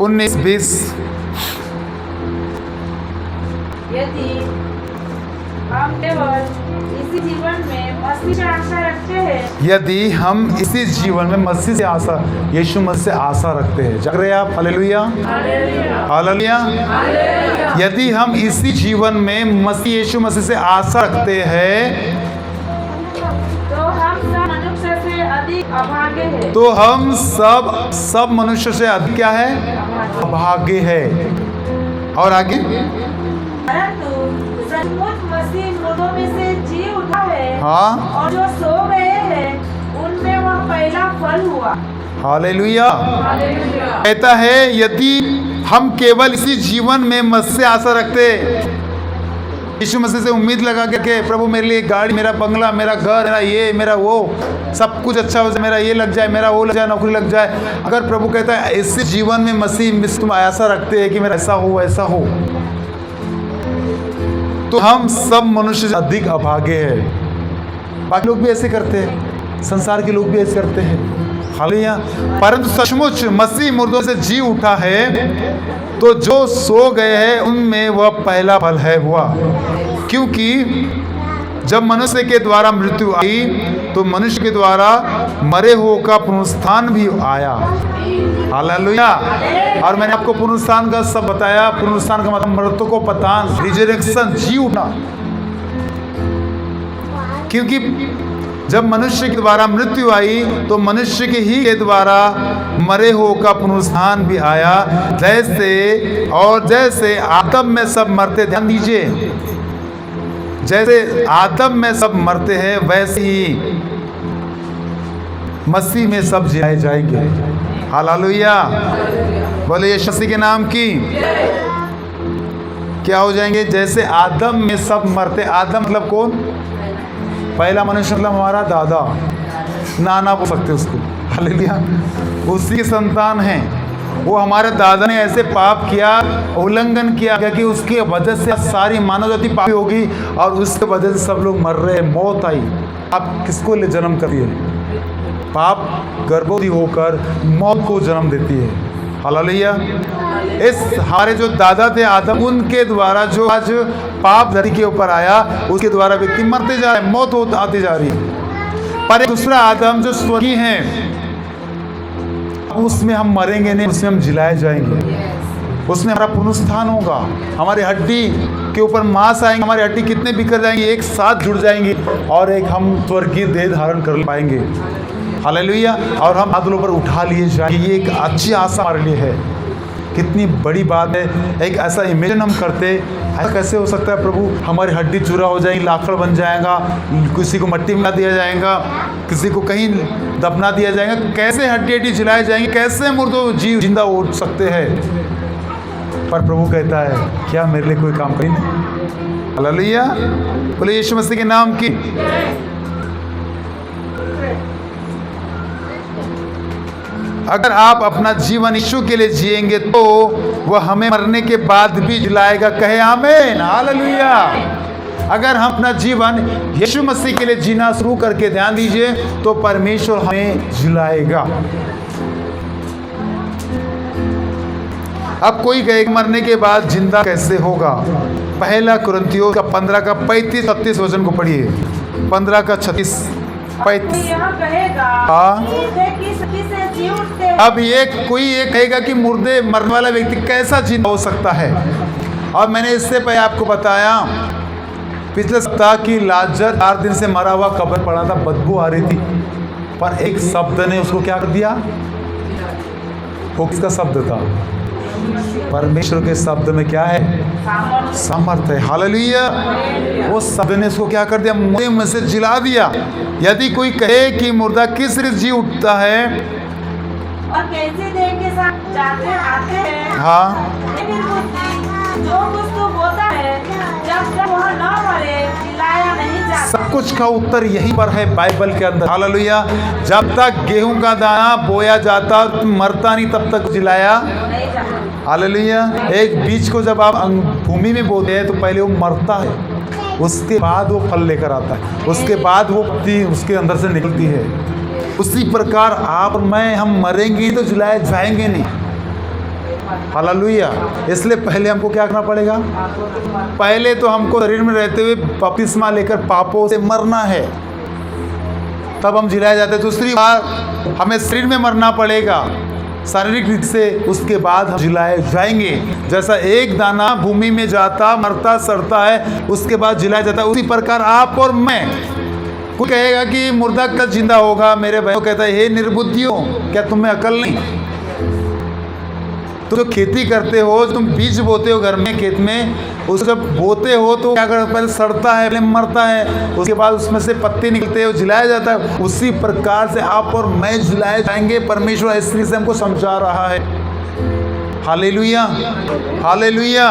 उन्नीस 20। यदि हम केवल इसी जीवन में मसीह से आशा रखते हैं, यदि हम इसी जीवन में मसीह से आशा, यीशु मसीह से आशा रखते हैं, जाग रहे हैं आप? Hallelujah, hallelujah. यदि हम इसी जीवन में मसीह यीशु मसीह से आशा रखते हैं, तो हम सब मनुष्य से अधिक अभागे हैं। तो हम सब मनुष्य से अधिक क्या है? अभागे है। और आगे, परंतु सचमुच मसीह मुर्दों में से जी उठा है, हाँ, और जो सो गए हैं उनमें वह पहला फल हुआ। हालेलुया। कहता है यदि हम केवल इसी जीवन में मसीह से आशा रखते, यीशु मसीह से उम्मीद लगा के प्रभु मेरे लिए गाड़ी, मेरा बंगला, मेरा घर, मेरा ये, मेरा वो, सब कुछ अच्छा हो जाए, मेरा ये लग जाए, मेरा वो लग जाए, नौकरी लग जाए। अगर प्रभु कहता है इसी जीवन में मसीह में तुम आशा रखते हैं कि मेरा ऐसा हो वैसा हो, तो हम सब मनुष्य से अधिक अभागे हैं। बाकी लोग भी ऐसे करते हैं, संसार के लोग भी ऐसे करते हैं। हालेलुया। परंतु सचमुच मसीह मुर्दों से जी उठा है, तो जो सो गए हैं उनमें वह पहला फल है हुआ। क्योंकि जब मनुष्य के द्वारा मृत्यु आई, तो मनुष्य के द्वारा मरे हुओं का पुनरुत्थान भी आया। हालेलुया। और मैंने आपको पुनरुत्थान का सब बताया। पुनरुत्थान का मतलब मृत्यु को पतान, रिजरेक्शन, जी उठना। क्योंकि जब मनुष्य के द्वारा मृत्यु आई, तो मनुष्य के ही के द्वारा मरे हुओं का पुनरुत्थान भी आया। जैसे आदम में सब मरते, ध्यान दीजिए, जैसे आदम में सब मरते हैं, वैसे ही मसीह में सब जिए जाएंगे। हालेलुया। बोले यीशु मसीह के नाम की। क्या हो जाएंगे? जैसे आदम में सब मरते, आदम मतलब कौन? पहला मनुष्य मतलब हमारा दादा, नाना बोल सकते उसको। हालेलुया। उसी के संतान हैं। वो हमारे दादा ने ऐसे पाप किया, उल्लंघन किया कि उसकी वजह से सारी मानव जाति पापी होगी, और उसके वजह से सब लोग मर रहे हैं, मौत आई। आप किसको ले जन्म कर दिए? पाप गर्भवती होकर मौत को जन्म देती है। हालेलुया। इस हमारे जो दादा थे आदम, उनके द्वारा जो आज पाप धरती के ऊपर आया, उसके द्वारा व्यक्ति मरते जा रहे हैं, मौत आती जा रही है। पर एक दूसरा आदम जो स्वर्गीय है, उसमें हम मरेंगे नहीं, उसमें हम जिलाए जाएंगे, उसमें हमारा पुनरुत्थान होगा। हमारी हड्डी के ऊपर मांस आएंगे, हमारी हड्डी कितने बिखर जाएंगे, एक साथ जुड़ जाएंगे और एक हम स्वर्गीय देह धारण कर पाएंगे। हालेलुया। और हम बादलों पर उठा लिए जाएंगे। ये एक अच्छी आशा हमारे लिए है। कितनी बड़ी बात है। एक ऐसा इमेजिन हम करते, ऐसा कैसे हो सकता है प्रभु, हमारी हड्डी चूरा हो जाएगी, लाखड़ बन जाएगा, किसी को मट्टी में दिया जाएगा, किसी को कहीं दफना दिया जाएगा, कैसे हड्डी जलाए जाएंगे, कैसे मुर्दों जीव जिंदा उठ सकते हैं। पर प्रभु कहता है, क्या मेरे लिए कोई काम करें? हालेलुया। बोले यीशु मसीह के नाम की। अगर आप अपना जीवन यीशु के लिए जिएंगे तो वह हमें मरने के बाद भी जिलाएगा। कहे आमीन। हालेलुया। अगर हम अपना जीवन यीशु मसीह के लिए जीना शुरू करके ध्यान दीजिए तो परमेश्वर हमें जिलाएगा। अब कोई कहे मरने के बाद जिंदा कैसे होगा? पहला कुरिन्थियों का 15 का 35-36 वचन को पढ़िए। 15 का 36-35। यह कहेगा, हाँ। मुर्दे किससे जी उठते हैं? अब कोई ये कहेगा कि मुर्दे मरने वाला व्यक्ति कैसा जिंदा हो सकता है? और मैंने इससे पहले आपको बताया पिछले सप्ताह की लाजर 4 दिन से मरा हुआ कब्र पड़ा था, बदबू आ रही थी, पर एक शब्द ने उसको क्या कर दिया? वो किसका शब्द था? परमेश्वर के शब्द में क्या है? सामर्थ्य है। हालेलुया। वो शब्द ने उसको क्या कर दिया? मुर्दे में से जिला दिया। यदि कोई कहे कि मुर्दा किस रीत जी उठता है और कैसे देह के साथ जाते आते हैं, हाँ, लेकिन जो कुछ तो होता है जब तक वह न मरे जिलाया नहीं जाता। सब कुछ का उत्तर यहीं पर है बाइबल के अंदर। हालेलुया। जब तक गेहूं का दाना बोया जाता मरता नहीं, तब तक जिलाया नहीं जाता। हालेलुया। एक बीज को जब आप भूमि में बोते हैं तो पहले वो मरता है, उसके बाद वो फल लेकर आता है, उसके बाद वो पत्ती उसके अंदर से निकलती है। उसी प्रकार आप और मैं, हम मरेंगे तो जिलाए जाएंगे नहीं। हालेलुया। इसलिए पहले हमको क्या करना पड़ेगा? पहले तो हमको शरीर में रहते हुए बपतिस्मा लेकर पापों से मरना है, तब हम जिलाए जाते हैं। दूसरी बार हमें शरीर में मरना पड़ेगा शारीरिक रूप से, उसके बाद हम जिलाए जाएंगे। जैसा एक दाना भूमि में जाता मरता सड़ता है, उसके बाद जिलाया जाता है, उसी प्रकार आप और मैं। कोई कहेगा कि मुर्दा कब जिंदा होगा? मेरे भाइयों कहता है, हे निर्बुद्धियों, क्या तुम्हें अकल नहीं? तो जो खेती करते हो, तुम बीज बोते हो घर में खेत में, उसको जब बोते हो तो क्या करता है? पहले सड़ता है, पहले मरता है, उसके बाद उसमें से पत्ते निकलते हैं, जिलाया जाता है। उसी प्रकार से आप और मैं जिलाए जाएंगे। परमेश्वर इस तरीके से हमको समझा रहा है। हालेलुया। हालेलुया।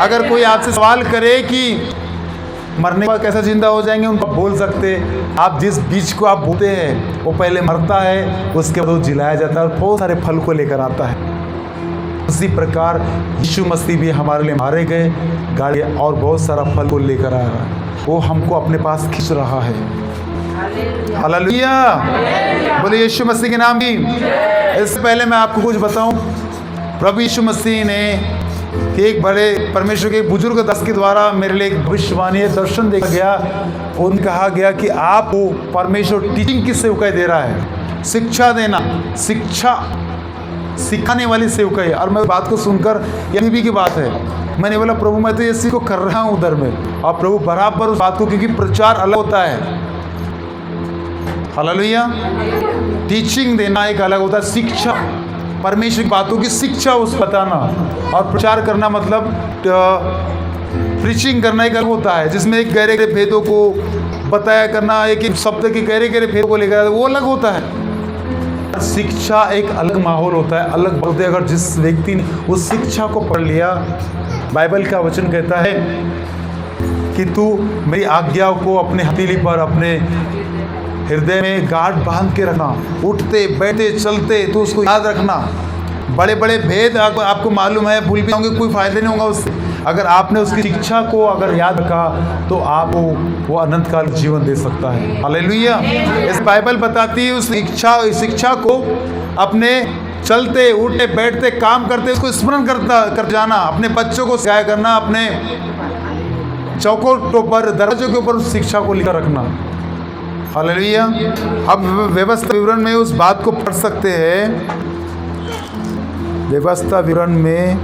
अगर कोई आपसे सवाल करे कि मरने के बाद कैसा जिंदा हो जाएंगे, उनको बोल सकते, आप जिस बीज को आप बोते हैं वो पहले मरता है, उसके बाद वो जिलाया जाता है और बहुत सारे फल को लेकर आता है। उसी प्रकार यीशु मसीह भी हमारे लिए मारे गए, गाड़ी और बहुत सारा फल को लेकर आया है, वो हमको अपने पास खींच रहा है। हालेलुया। बोले यीशु मसीह के नाम की। इससे पहले मैं आपको कुछ बताऊं, प्रभु यीशु मसीह ने कि एक बड़े परमेश्वर के एक बुजुर्ग दास के द्वारा मेरे लिए एक भविष्यवाणी दर्शन देखा गया। उन कहा गया कि आपको परमेश्वर टीचिंग की सेवकाई दे रहा है, शिक्षा देना, शिक्षा सिखाने वाली सेवकाई। और मैं बात को सुनकर ये भी की बात है, मैंने बोला प्रभु मैं तो इसी को कर रहा हूँ उधर में, और प्रभु बराबर उस बात को, क्योंकि प्रचार अलग होता है। हालेलुया। टीचिंग देना एक अलग होता है, शिक्षा, परमेश्वर की बातों की शिक्षा उस बताना, और प्रचार करना मतलब प्रीचिंग करना एक अलग होता है, जिसमें एक गहरे गहरे भेदों को बताया करना, एक एक शब्द के गहरे गहरे भेदों को लेकर वो अलग होता है। शिक्षा एक अलग माहौल होता है, अलग होता है। अगर जिस व्यक्ति ने उस शिक्षा को पढ़ लिया, बाइबल का वचन कहता है कि तू मेरी आज्ञाओं को अपने हथेली पर, अपने हृदय में गांठ बांध के रखना, उठते बैठते चलते तो उसको याद रखना। बड़े बड़े भेद आपको मालूम है, भूल भी होंगे, कोई फायदा नहीं होगा उससे। अगर आपने उसकी शिक्षा को अगर याद रखा तो आपको वो अनंत काल जीवन दे सकता है। हालेलुया। इस बाइबल बताती है उस शिक्षा को अपने चलते उठते बैठते काम करते उसको स्मरण कर जाना, अपने बच्चों को सिखाया करना, अपने चौखटों पर दरवाजों के ऊपर उस शिक्षा को लिखा रखना। हालेलुया। अब व्यवस्था विवरण में उस बात को पढ़ सकते हैं। व्यवस्था विवरण में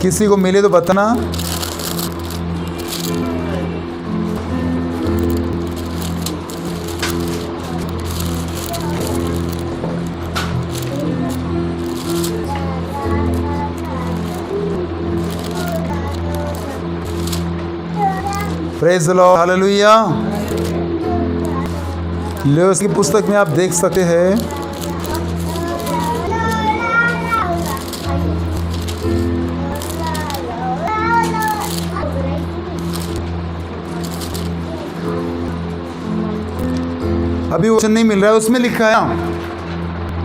किसी को मिले तो बताना। Praise the lord, hallelujah. Lewis की पुस्तक में आप देख सकते हैं अभी वचन नहीं मिल रहा है, उसमें लिखा है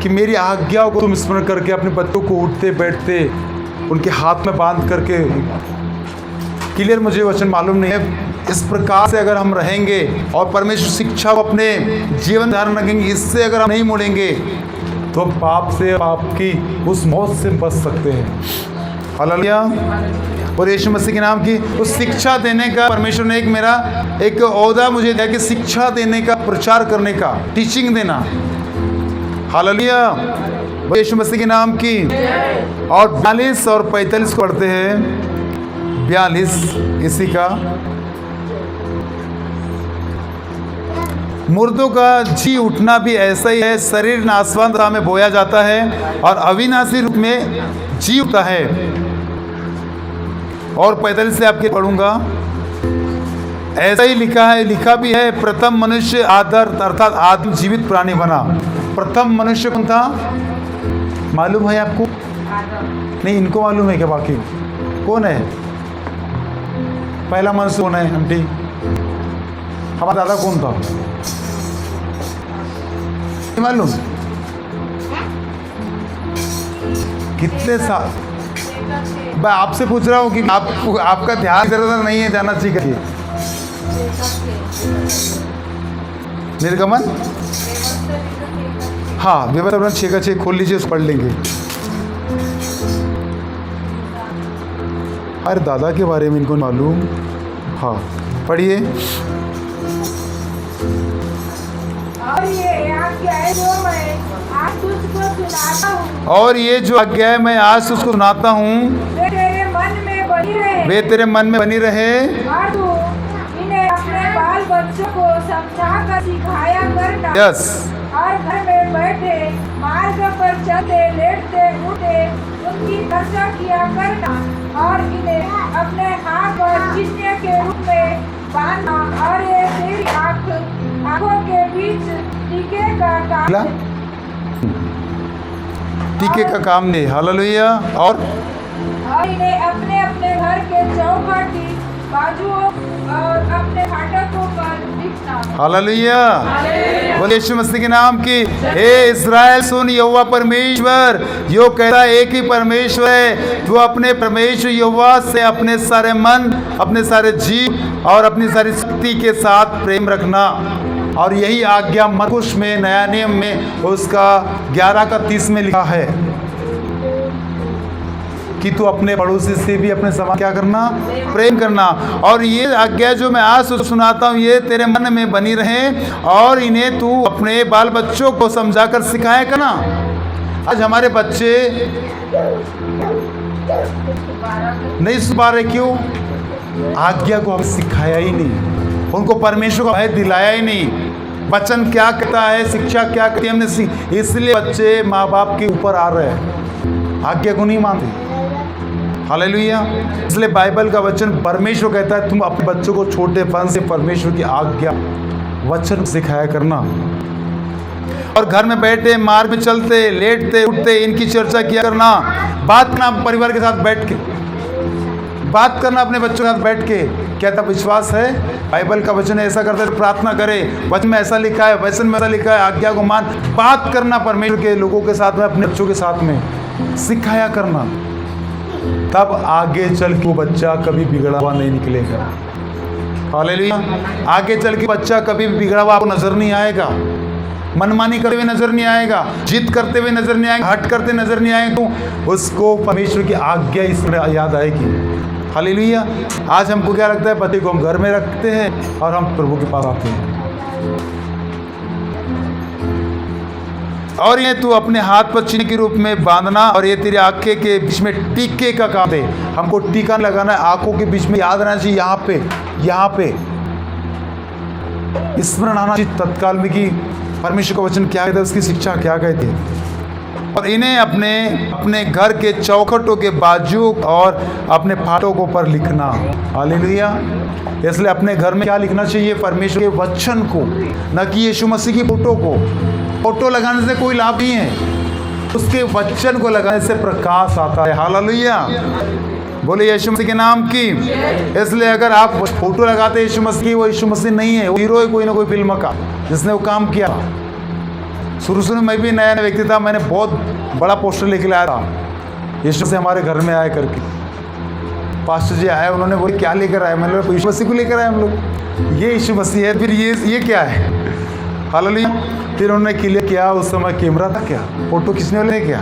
कि मेरी आज्ञाओं को तुम स्मरण करके अपने बच्चों को उठते बैठते उनके हाथ में बांध करके, क्लियर मुझे वचन मालूम नहीं है। इस प्रकार से अगर हम रहेंगे और परमेश्वर शिक्षा को अपने जीवन धारण रखेंगे, इससे अगर हम नहीं मुड़ेंगे तो हम पाप से, पाप की उस मौत से बच सकते हैं। हालेलुया। और यीशु मसीह के नाम की उस शिक्षा देने का परमेश्वर ने एक ओहदा मुझे दिया कि शिक्षा देने का, प्रचार करने का, टीचिंग देना। हालेलुया। यीशु मसीह के नाम की। और 42 और 45 पढ़ते हैं। 42 इसी का, मुर्दों का जी उठना भी ऐसा ही है, शरीर नाशवान में बोया जाता है और अविनाशी रूप में जी उठता है। और 45 से आपके पढ़ूंगा, ऐसा ही लिखा भी है, प्रथम मनुष्य आदर अर्थात आदम जीवित प्राणी बना। प्रथम मनुष्य कौन था मालूम है आपको? नहीं, इनको मालूम है क्या? बाकी कौन है पहला मनुष्य? कौन है आंटी? हमारा दादा कौन था मालूम? कितने साल? मैं आपसे पूछ रहा हूँ कि आपका ध्यान इधर नहीं है, जाना चाहिए। निर्गमन, हाँ, व्यवस्था 6 का 6 खोल लीजिए, उस पढ़ लेंगे। अरे दादा के बारे में इनको मालूम। हाँ, पढ़िए। और ये जो आज्ञाएं मैं आज तुझको सुनाता हूँ वे तेरे मन में बनी रहे और तू इन्हें अपने बाल बच्चों को समझा कर सिखाया करना। यस। और घर में बैठे, मार्ग पर चलते, लेटते उठते उनकी चर्चा किया करना और इन्हें अपने हाथ पर चिन्ह के रूप में बांधना। और ये तेरी आंखों के बीच टीके का काम नहीं। हालेलुया। और इन्हें अपने अपने घर के चौखटी बाजुओं और अपने फाटकों पर लिखना। हालेलुया। बोले यीशु मसीह के नाम की। हे इस्राएल सुन, यहोवा परमेश्वर यो कहता एक ही परमेश्वर है। तू अपने परमेश्वर यहोवा से अपने सारे मन, अपने सारे जीव और अपनी सारी शक्ति के साथ प्रेम रखना। और यही आज्ञा मरकुश में, नया नियम में उसका 11 का 30 में लिखा है कि तू अपने पड़ोसी से भी अपने समान क्या करना? प्रेम करना। और ये आज्ञा जो मैं आज सुनाता हूँ ये तेरे मन में बनी रहे और इन्हें तू अपने बाल बच्चों को समझाकर सिखाया करना। आज हमारे बच्चे नहीं सुन पा रहे, क्यों? आज्ञा को हमें सिखाया ही नहीं, उनको परमेश्वर का भय दिलाया ही नहीं। वचन क्या कहता है, शिक्षा क्या कहती है, हमने इसलिए बच्चे माँ बाप के ऊपर आ रहे हैं, आज्ञा को नहीं मानते। हालेलुया। इसलिए बाइबल का वचन परमेश्वर कहता है तुम अपने बच्चों को छोटेपन से परमेश्वर की आज्ञा वचन सिखाया करना। और घर में बैठे, मार्ग में चलते, लेटते उठते इनकी चर्चा किया करना। बात करना परिवार के साथ बैठ के, बात करना अपने बच्चों के साथ बैठ के। क्या तब विश्वास है? बाइबल का वचन ऐसा करता है, प्रार्थना करे, वचन में ऐसा लिखा है, वचन में ऐसा लिखा है, आज्ञा को मान। बात करना परमेश्वर के लोगों के साथ में, अपने बच्चों के साथ में सिखाया करना। तब आगे चल के वो बच्चा कभी बिगड़ा हुआ नहीं निकलेगा। हालेलुया। आगे चल के बच्चा कभी भी बिगड़ा हुआ आपको नजर नहीं आएगा, मनमानी करते हुए नजर नहीं आएगा, जिद करते हुए नजर नहीं आएगा, हट करते नजर नहीं आएगा, तो उसको परमेश्वर की आज्ञा इसमें याद आएगी। हालेलुया। आज हमको क्या लगता है, बच्चे को हम घर में रखते हैं और हम प्रभु के पास आते हैं, और ये तू अपने हाथ पर चिन्ह के रूप में बांधना, और ये तेरी आंखें के बीच में टीके का काम है। हमको टीका लगाना है आंखों के बीच में, याद रहना चाहिए यहाँ पे स्मरण आना चाहिए तत्काल में कि परमेश्वर का वचन क्या कहता है, उसकी शिक्षा क्या कहती है। और इन्हें अपने घर के चौखटों के बाजू और अपने फाटकों पर लिखना। हालेलुया। इसलिए अपने घर में क्या लिखना चाहिए, परमेश्वर के वचन को, न कि यीशु मसीह की फोटो को। फोटो लगाने से कोई लाभ नहीं है, उसके वचन को लगाने से प्रकाश आता है। हालेलुया। बोले यीशु मसीह के नाम की। इसलिए अगर आप फोटो लगाते यीशु मसीह की, वो यीशु मसीह नहीं है, वो हीरो है कोई ना कोई फिल्म का जिसने वो काम किया। शुरू में भी नया व्यक्ति था, मैंने बहुत बड़ा पोस्टर लेके लाया था, यीशु मसीह हमारे घर में आए करके। पास्टर जी आए, उन्होंने बोले क्या लेकर आए, मैंने बोला यीशु मसीह को लेकर आए हम लोग। ये यीशु मसीह है, फिर ये क्या है। हालेलुया। फिर उन्होंने क्लियर किया, उस समय कैमरा था क्या, फोटो खींचने वाले क्या,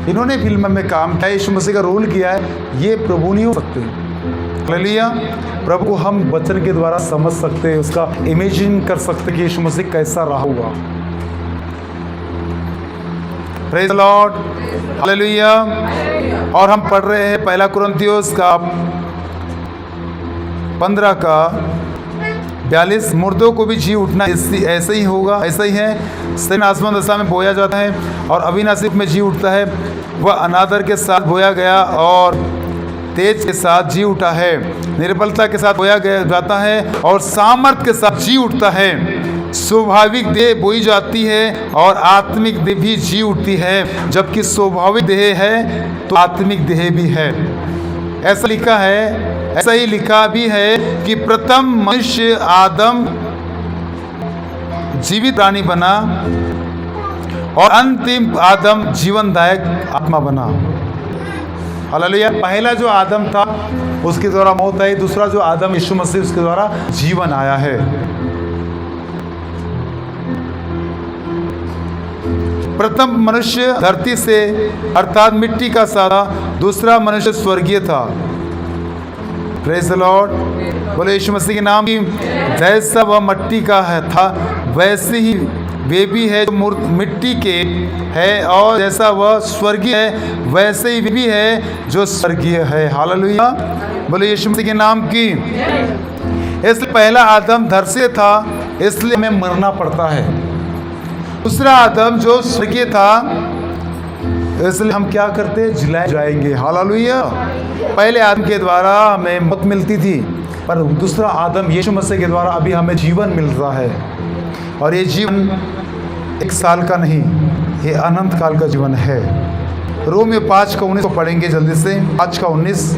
इन्होंने फिल्म में काम किया, यीशु मसीह का रोल किया है, ये प्रभु नहीं हो सकते। हालेलुया। प्रभु को हम वचन के द्वारा समझ सकते हैं, उसका इमेजिन कर सकते कि यीशु मसीह कैसा रहा होगा। Praise the lord. हालेलुया। और हम पढ़ रहे हैं 1 कुरिन्थियोस का 15 का 42। मुर्दों को भी जी उठना ऐसे ही होगा, ऐसा ही है। शरीर आसमान दशा में बोया जाता है और अविनाशी में जी उठता है। वह अनादर के साथ बोया गया और तेज के साथ जी उठा है, निर्बलता के साथ बोया गया जाता है और सामर्थ के साथ जी उठता है। स्वाभाविक देह बोई जाती है और आत्मिक देह भी जी उठती है, जबकि स्वाभाविक देह है तो आत्मिक देह भी है। ऐसा लिखा है, ऐसा ही लिखा भी है कि प्रथम मनुष्य आदम जीवित प्राणी बना और अंतिम आदम जीवनदायक आत्मा बना। हालेलुया। पहला जो आदम था उसके द्वारा मौत आई, दूसरा जो आदम यीशु मसीह उसके द्वारा जीवन आया है। प्रथम मनुष्य धरती से अर्थात मिट्टी का सा था, दूसरा मनुष्य स्वर्गीय था। Praise the Lord. बोले यीशु मसीह के नाम की। जैसा वह मिट्टी का था वैसे ही वे भी है जो मिट्टी के है, और जैसा वह स्वर्गीय है वैसे ही वे भी है जो स्वर्गीय है। हालेलुया। बोले यीशु मसीह के नाम की। इसलिए पहला आदम धरती से था, इसलिए हमें मरना पड़ता है। दूसरा आदम जो स्वर्गीय था, इसलिए हम क्या करते, जलाए जाएंगे। हालेलुया। पहले आदम के द्वारा हमें मौत मिलती थी, पर दूसरा आदम यीशु मसीह के द्वारा अभी हमें जीवन मिल रहा है। और ये जीवन 1 साल का नहीं, ये अनंत काल का जीवन है। रोमियो 5 का 19 को पढ़ेंगे जल्दी से। 5 का 19।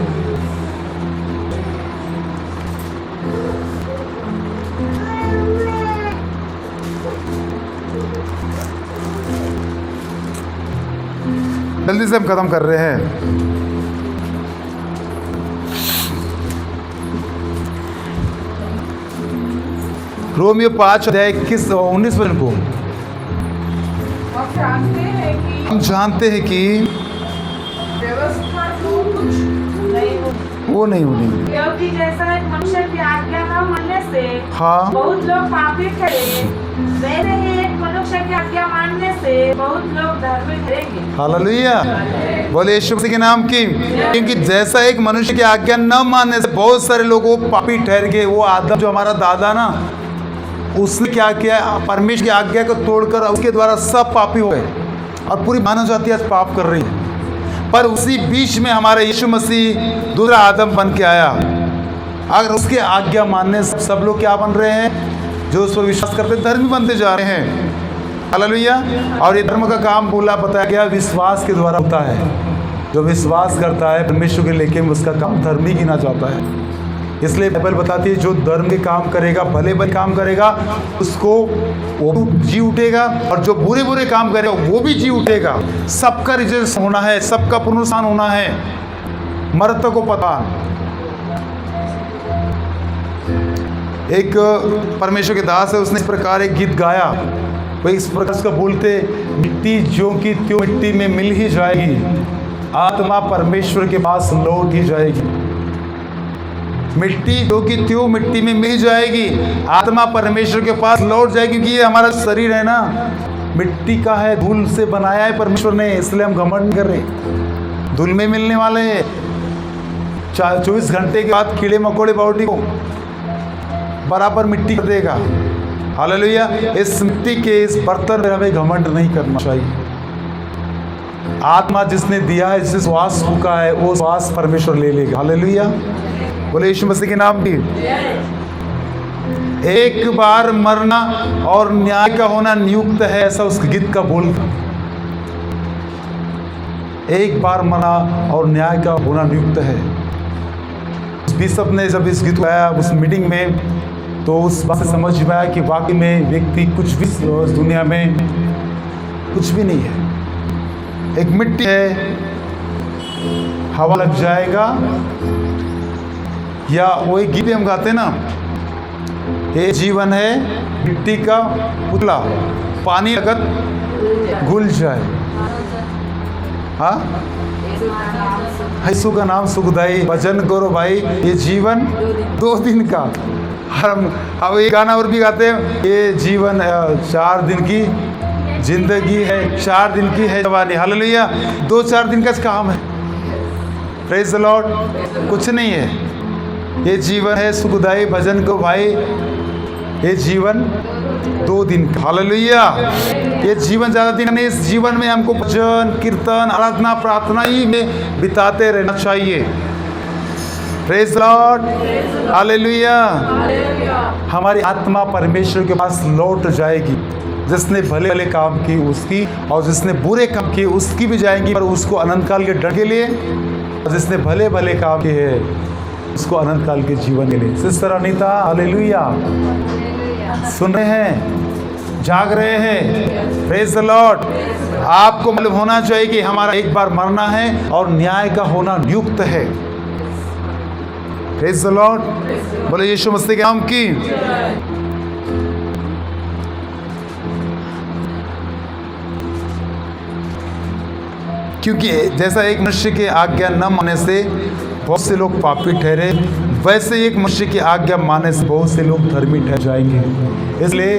जल्दी से हम खत्म कर रहे हैं। रोमियो 5 अध्याय 21 और 19 वचन को हम जानते हैं कि व्यवस्था तो कुछ नहीं वो नहीं होनी, क्योंकि जैसा एक मनुष्य की आज्ञा न मानने से हाँ बहुत लोग पापी ठहरे, वैसे ही एक मनुष्य की आज्ञा मानने से बहुत लोग धार्मिक ठहरेंगे। हालेलुया। बोले यीशु मसीह के नाम की। क्योंकि जैसा एक मनुष्य की आज्ञा न मानने से बहुत सारे लोग वो पापी ठहर गए। वो आदम जो हमारा दादा ना, उसने क्या किया, परमेश्वर की आज्ञा को तोड़कर उसके द्वारा सब पापी हो गए और पूरी मानव जाति आज पाप कर रही है। पर उसी बीच में हमारा यीशु मसीह दूसरा आदम बन के आया। अगर उसके आज्ञा मानने से सब लोग क्या बन रहे हैं, जो उस पर विश्वास करते धर्मी बनते जा रहे हैं। हालेलुया। और ये धर्म का काम बोला बताया गया विश्वास के द्वारा होता है। जो विश्वास करता है परमेश्वर के लेके उसका काम धर्मी गिना जाता है। इसलिए बाइबल बताती है जो धर्म के काम करेगा, भले भले काम करेगा, उसको वो जी उठेगा, और जो बुरे बुरे काम करेगा वो भी जी उठेगा। सबका रिजल्ट होना है, सबका पुनरुत्थान होना है। मर्त को पता। एक परमेश्वर के दास है, उसने इस प्रकार एक गीत गाया, वही इस प्रकार उसका बोलते, मिट्टी जो की त्यों मिट्टी में मिल ही जाएगी, आत्मा परमेश्वर के पास लौट ही जाएगी। मिट्टी जो की त्यों मिट्टी में मिल जाएगी, आत्मा परमेश्वर के पास लौट जाएगी। क्योंकि ये हमारा शरीर है ना, मिट्टी का है, धूल से बनाया है परमेश्वर ने, इसलिए हम घमंड नहीं कर रहे। धूल में मिलने वाले हैं। 24 घंटे के बाद कीड़े मकोड़े बॉडी को बराबर मिट्टी कर देगा। हालेलुया। इस मिट्टी के इस बर्तन में हमें घमंड नहीं करना चाहिए। आत्मा जिसने दिया है, जिसे श्वास फूका है, वो श्वास परमेश्वर ले लेगा। हालेलुया। बोले यीशु मसीह के नाम भी। एक बार मरना और न्याय का होना नियुक्त है, ऐसा उस गीत का बोल था। एक बार मरना और न्याय का होना नियुक्त है। बिशप ने जब इस गीत गाया उस मीटिंग में, तो उस बात से समझ में आया कि वाकई में व्यक्ति कुछ भी इस दुनिया में कुछ भी नहीं है। एक मिट्टी है, हवा लग जाएगा, या वो एक गीत हम गाते ना, ये जीवन है मिट्टी का पुतला, पानी लगत घुल जाए। हाँ, यीशु का नाम सुखदाई, भजन करो भाई, ये जीवन 2 दिन का। हम अब ये गाना और भी गाते हैं, ये जीवन 4 दिन की जिंदगी है, 4 दिन की है जवानी। हालेलुया। 2-4 दिन का काम है। Praise the Lord. कुछ नहीं है। ये जीवन है सुखदाई, भजन को भाई, ये जीवन 2 दिन का। हालेलुया। ये जीवन ज़्यादा दिन नहीं। इस जीवन में हमको भजन, कीर्तन, आराधना, प्रार्थना ही में बिताते रहना चाहिए। Praise the lord. हालेलुया। हमारी आत्मा परमेश्वर के पास लौट जाएगी। जिसने भले भले काम किए उसकी, और जिसने बुरे काम किए उसकी भी जाएंगी, पर उसको अनंत काल के दंड के लिए। और जिसने भले भले काम किए उसको अनंत काल के जीवन के लिए। Sister Anita, hallelujah. सुन रहे हैं, जाग रहे हैं। Praise the Lord. आपको मालूम होना चाहिए कि हमारा एक बार मरना है और न्याय का होना नियुक्त है। Praise the Lord. बोले यीशु मसीह के नाम की। क्योंकि जैसा एक मनुष्य की आज्ञा न मानने से बहुत से लोग पापी ठहरे, वैसे एक मनुष्य की आज्ञा मानने से बहुत से लोग धर्मी ठहर जाएंगे। इसलिए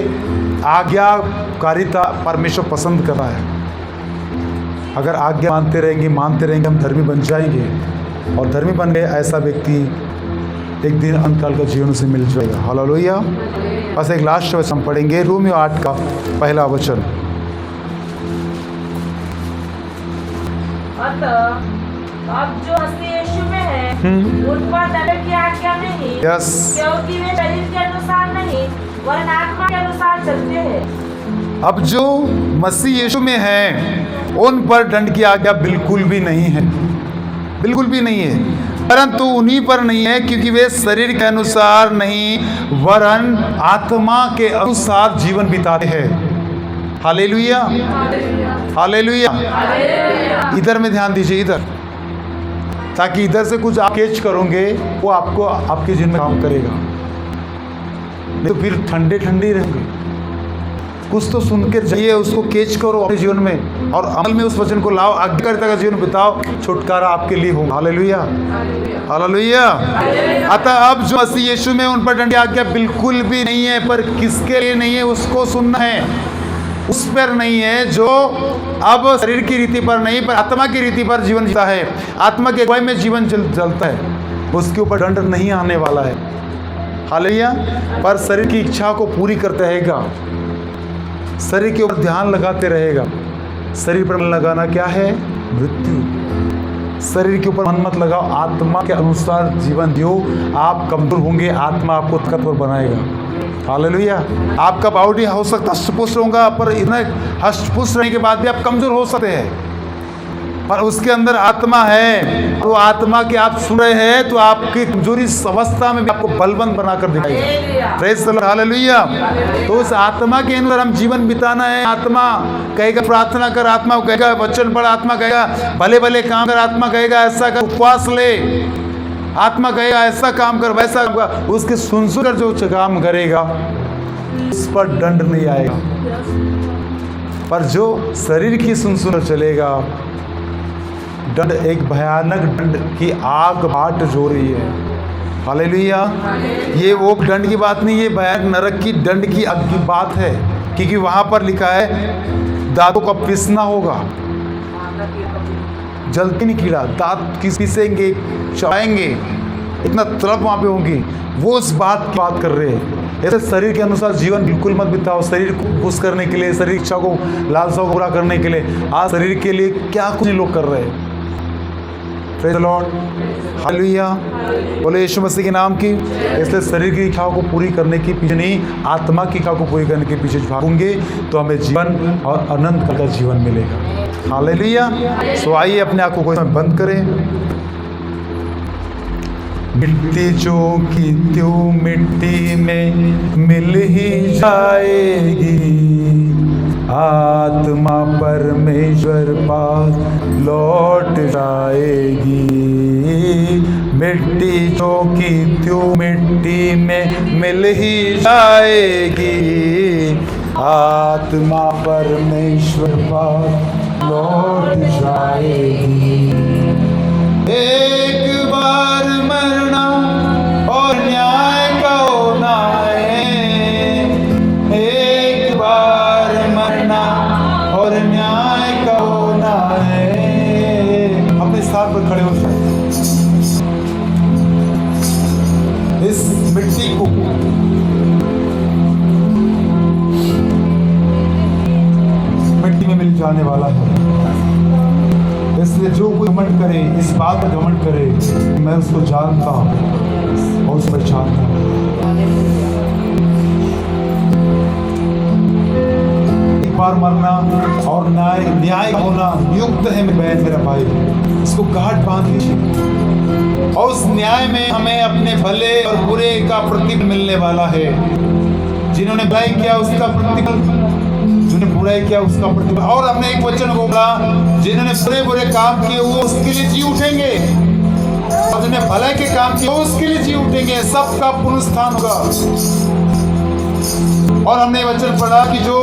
आज्ञाकारिता परमेश्वर पसंद कर रहा है। अगर आज्ञा मानते रहेंगे हम धर्मी बन जाएंगे, और धर्मी बन गए ऐसा व्यक्ति एक दिन अंतकाल का जीवन से मिल जाएगा। हालेलुया। बस एक लास्ट वचन हम पढ़ेंगे, रोमियो 8 का पहला वचन। अब जो मसीह यीशु में है, उन पर दंड की आज्ञा नहीं, क्योंकि वे शरीर के अनुसार नहीं वरन आत्मा के अनुसार चलते हैं। अब जो मसीह यीशु में है, उन पर दंड की आज्ञा बिल्कुल भी नहीं है, बिल्कुल भी नहीं है। परंतु उन्हीं पर नहीं है क्योंकि वे शरीर के अनुसार नहीं वरन आत्मा के अनुसार जीवन बिताते हैं। हालेलुया। हालेलुया। इधर में ध्यान दीजिए, इधर, ताकि इधर से कुछ आप कैच करोगे वो आपको आपके जीवन में काम करेगा। नहीं तो फिर ठंडे ठंडे रहेंगे। कुछ तो सुन के जाइए, उसको कैच करो अपने जीवन में और अमल में उस वचन को लाओ, आज्ञाकारिता का जीवन बिताओ, छुटकारा आपके लिए हो। हालेलुया। हालेलुया। अतः अब जो मसीह यीशु में, उन पर दंड की आज्ञा बिल्कुल भी नहीं है। पर किसके लिए नहीं है उसको सुनना है। उस पर नहीं है जो अब शरीर की रीति पर नहीं पर आत्मा की रीति पर जीवन जीता है, आत्मा के अगुवाई में जीवन चलता है, उसके ऊपर दंड नहीं आने वाला है। हालेलुया। पर शरीर की इच्छा को पूरी करते रहेगा, शरीर के ऊपर ध्यान लगाते रहेगा। शरीर पर मन लगाना क्या है? मृत्यु। शरीर के ऊपर मन मत लगाओ, आत्मा के अनुसार जीवन दियो। आप कमजोर होंगे, आत्मा आपको ताकतवर बनाएगा। हालेलुया। आपका बॉडी हो सकता हष्ट पुष्ट होगा, पर इतना हष्ट पुष्ट रहने के बाद भी आप कमजोर हो सकते हैं। पर उसके अंदर आत्मा है, तो आत्मा की आप सुन रहे हैं तो आपकी कमजोरी अवस्था में भी आपको बलवंत बनाकर दिखाएगा। Praise the lord, hallelujah. तो उस आत्मा के अंदर हम जीवन बिताना है। आत्मा कहेगा प्रार्थना कर, आत्मा कहेगा वचन पढ़, आत्मा कहेगा भले भले काम कर, आत्मा कहेगा ऐसा कर, उपवास ले, आत्मा कहेगा ऐसा काम कर, वैसा काम कर। उसके सुन सुन कर जो काम करेगा उस पर दंड नहीं आएगा, पर जो शरीर की सुन सुन कर चलेगा दंड, एक भयानक दंड की आग बाट जो रही है। हालेलुया। ये वो दंड की बात नहीं, ये भयानक नरक की दंड की आग की बात है, क्योंकि वहां पर लिखा है दांतों का पिसना होगा। जलती नहीं कीड़ा, दांत किस पिसेंगे, चबाएंगे, इतना तड़प वहां पे होगी। वो उस बात की बात कर रहे हैं। ऐसे शरीर के अनुसार जीवन बिल्कुल मत बिताओ। शरीर को खुश करने के लिए, शरीर इच्छा को, लालसा को पूरा करने के लिए, आज शरीर के लिए क्या कुछ लोग कर रहे हैं। Praise the lord, hallelujah. बोले यीशु मसीह के नाम की। इसलिए शरीर की इच्छाओं को पूरी करने के पीछे नहीं, आत्मा की इच्छा को पूरी करने के पीछे भागेंगे तो हमें जीवन और अनंत का जीवन मिलेगा। हालेलुया। सो आइए अपने आंखों को बंद करें। मिट्टी जो की त्यों मिट्टी में मिल ही जाएगी, आत्मा परमेश्वर पास लौट जाएगी। मिट्टी जो की त्यों मिट्टी में मिल ही जाएगी, आत्मा परमेश्वर पास लौट जाएगी। एक बार मरना और न्याय का होना है, एक बार मरना और न्याय का होना है। अपने स्थान पर खड़े हो जाए। इस मिट्टी को मिट्टी में मिल जाने वाला है। इसलिए जो कोई घमंड करे, इस बात पर घमंड करे, मैं उसको जानता हूं और उसको पहचानता हूं। एक बार मरना और न्याय होना युक्त है मेरे बहन, मेरा भाई। इसको गांठ बांध लीजिए और उस न्याय में हमें अपने भले और बुरे का प्रतिफल मिलने वाला है। जिन्होंने भलाई किया उसका प्रतिफल, जिन्होंने बुराई किया उसका प्रतिफल। और हमने एक वचन बोला, जिन्होंने बुरे बुरे काम किए वो उसके लिए जी उठेंगे, और जिन्होंने भलाई के काम किए वो उसके लिए जी उठेंगे। सबका पुनरुत्थान होगा। और हमने वचन पढ़ा कि जो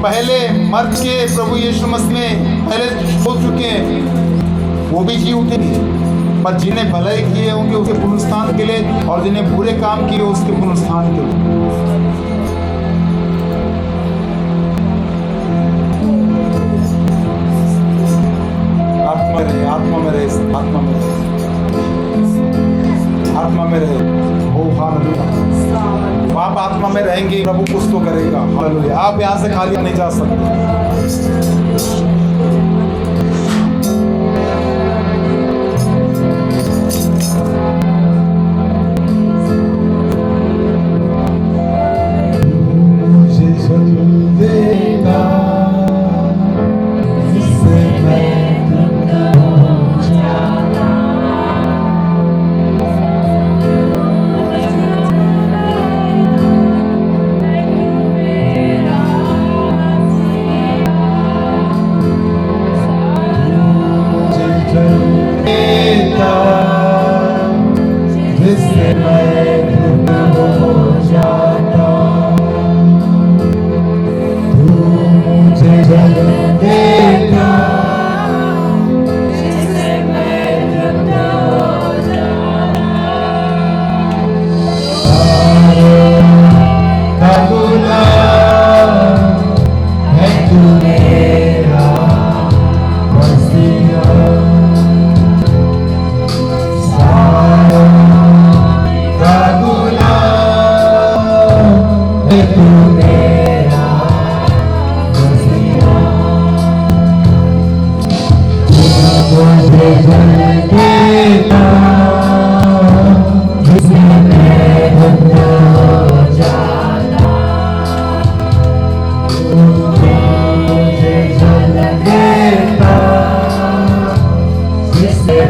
पहले मर के प्रभु यीशु मसीह में पहले हो चुके हैं वो भी जी उठेंगे, पर जिन्हें भलाई किए होंगे उसके पुनरुत्थान के लिए, और जिन्हें बुरे काम किए उसके पुनरुत्थान के लिए। आत्मा में रहे, आत्मा में रहे, आत्मा में रहे, आत्मा में रहे। ओ हालेलुया। आप आत्मा में रहेंगे, प्रभु कुछ तो करेगा। हालेलुया। आप यहाँ से खाली नहीं जा सकते।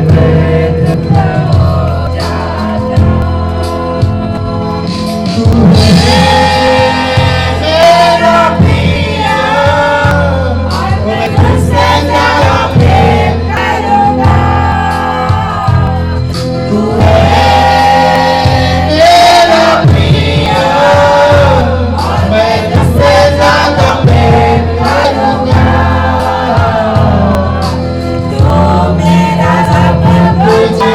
तू मेरा सब कुछ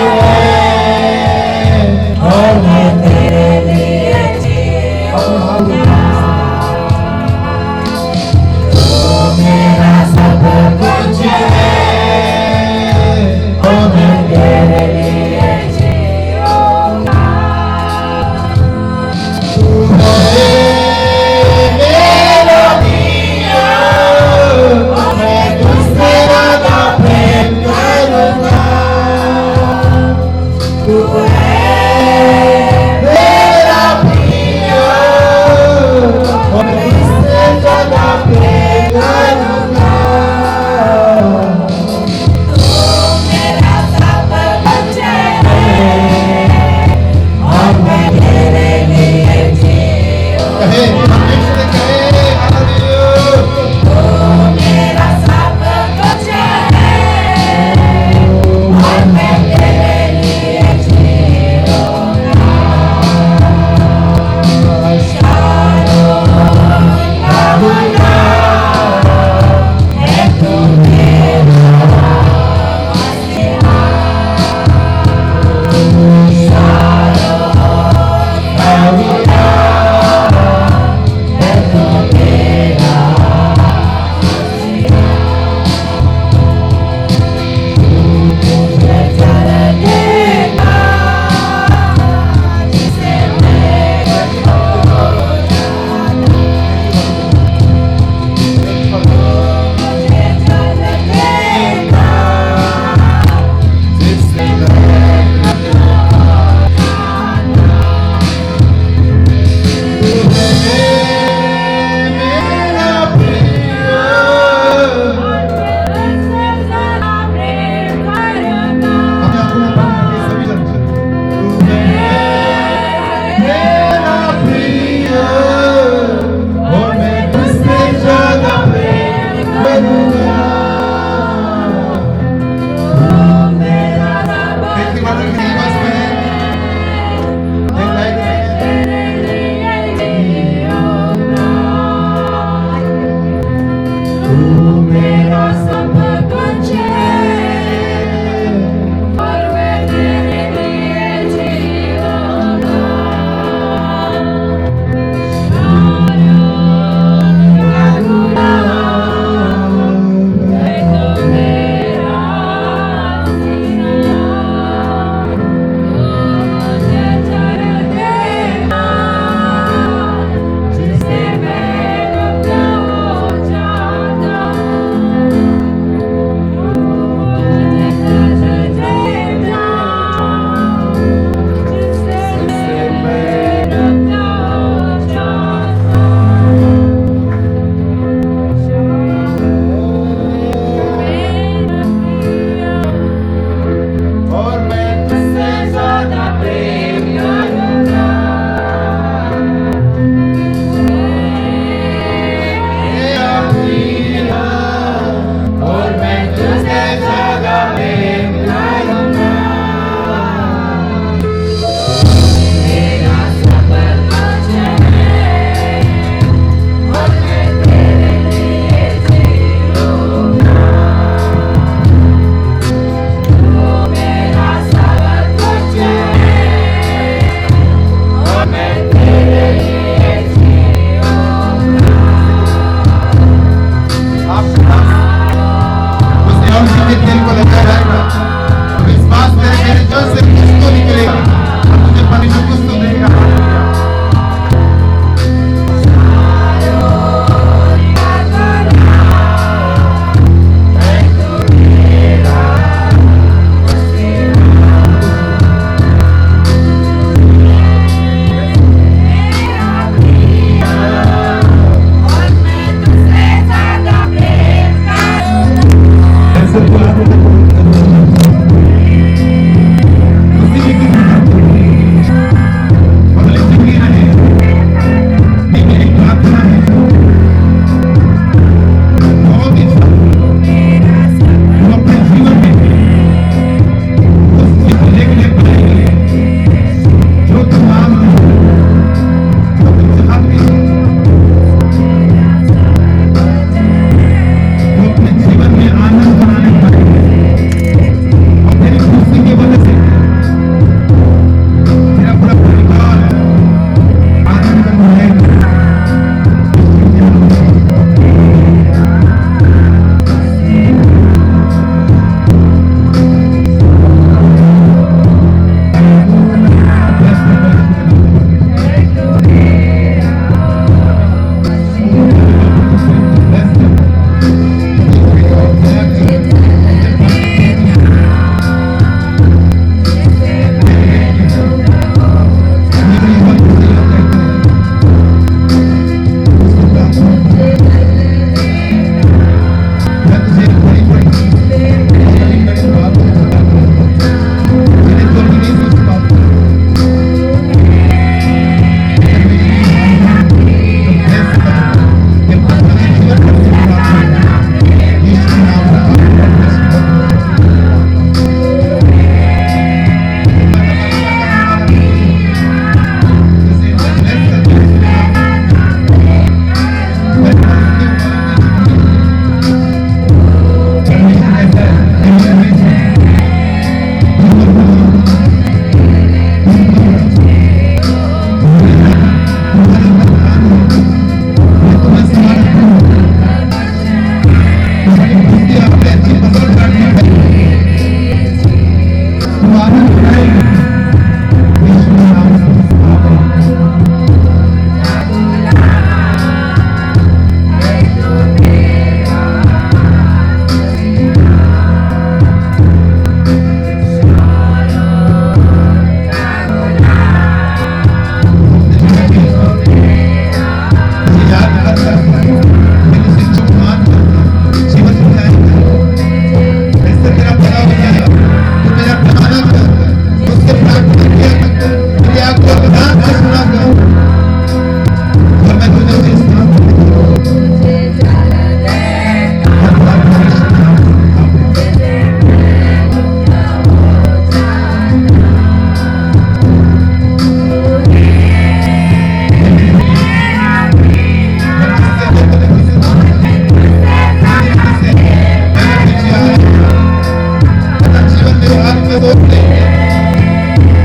रोक दे,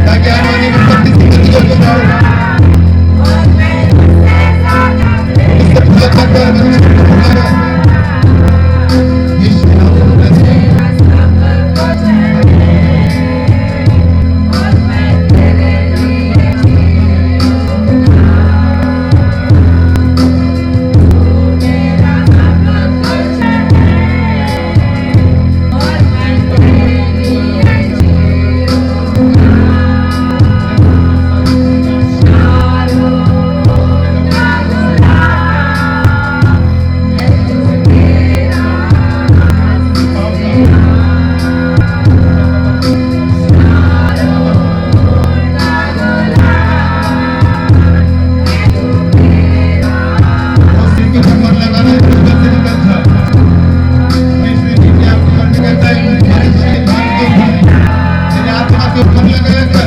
ताकि आने वाली विपत्ति से गति को छुड़ाओ। इससे पूजा कर यीशु के नाम में प्रार्थना। आत्मा के ऊपर लगाया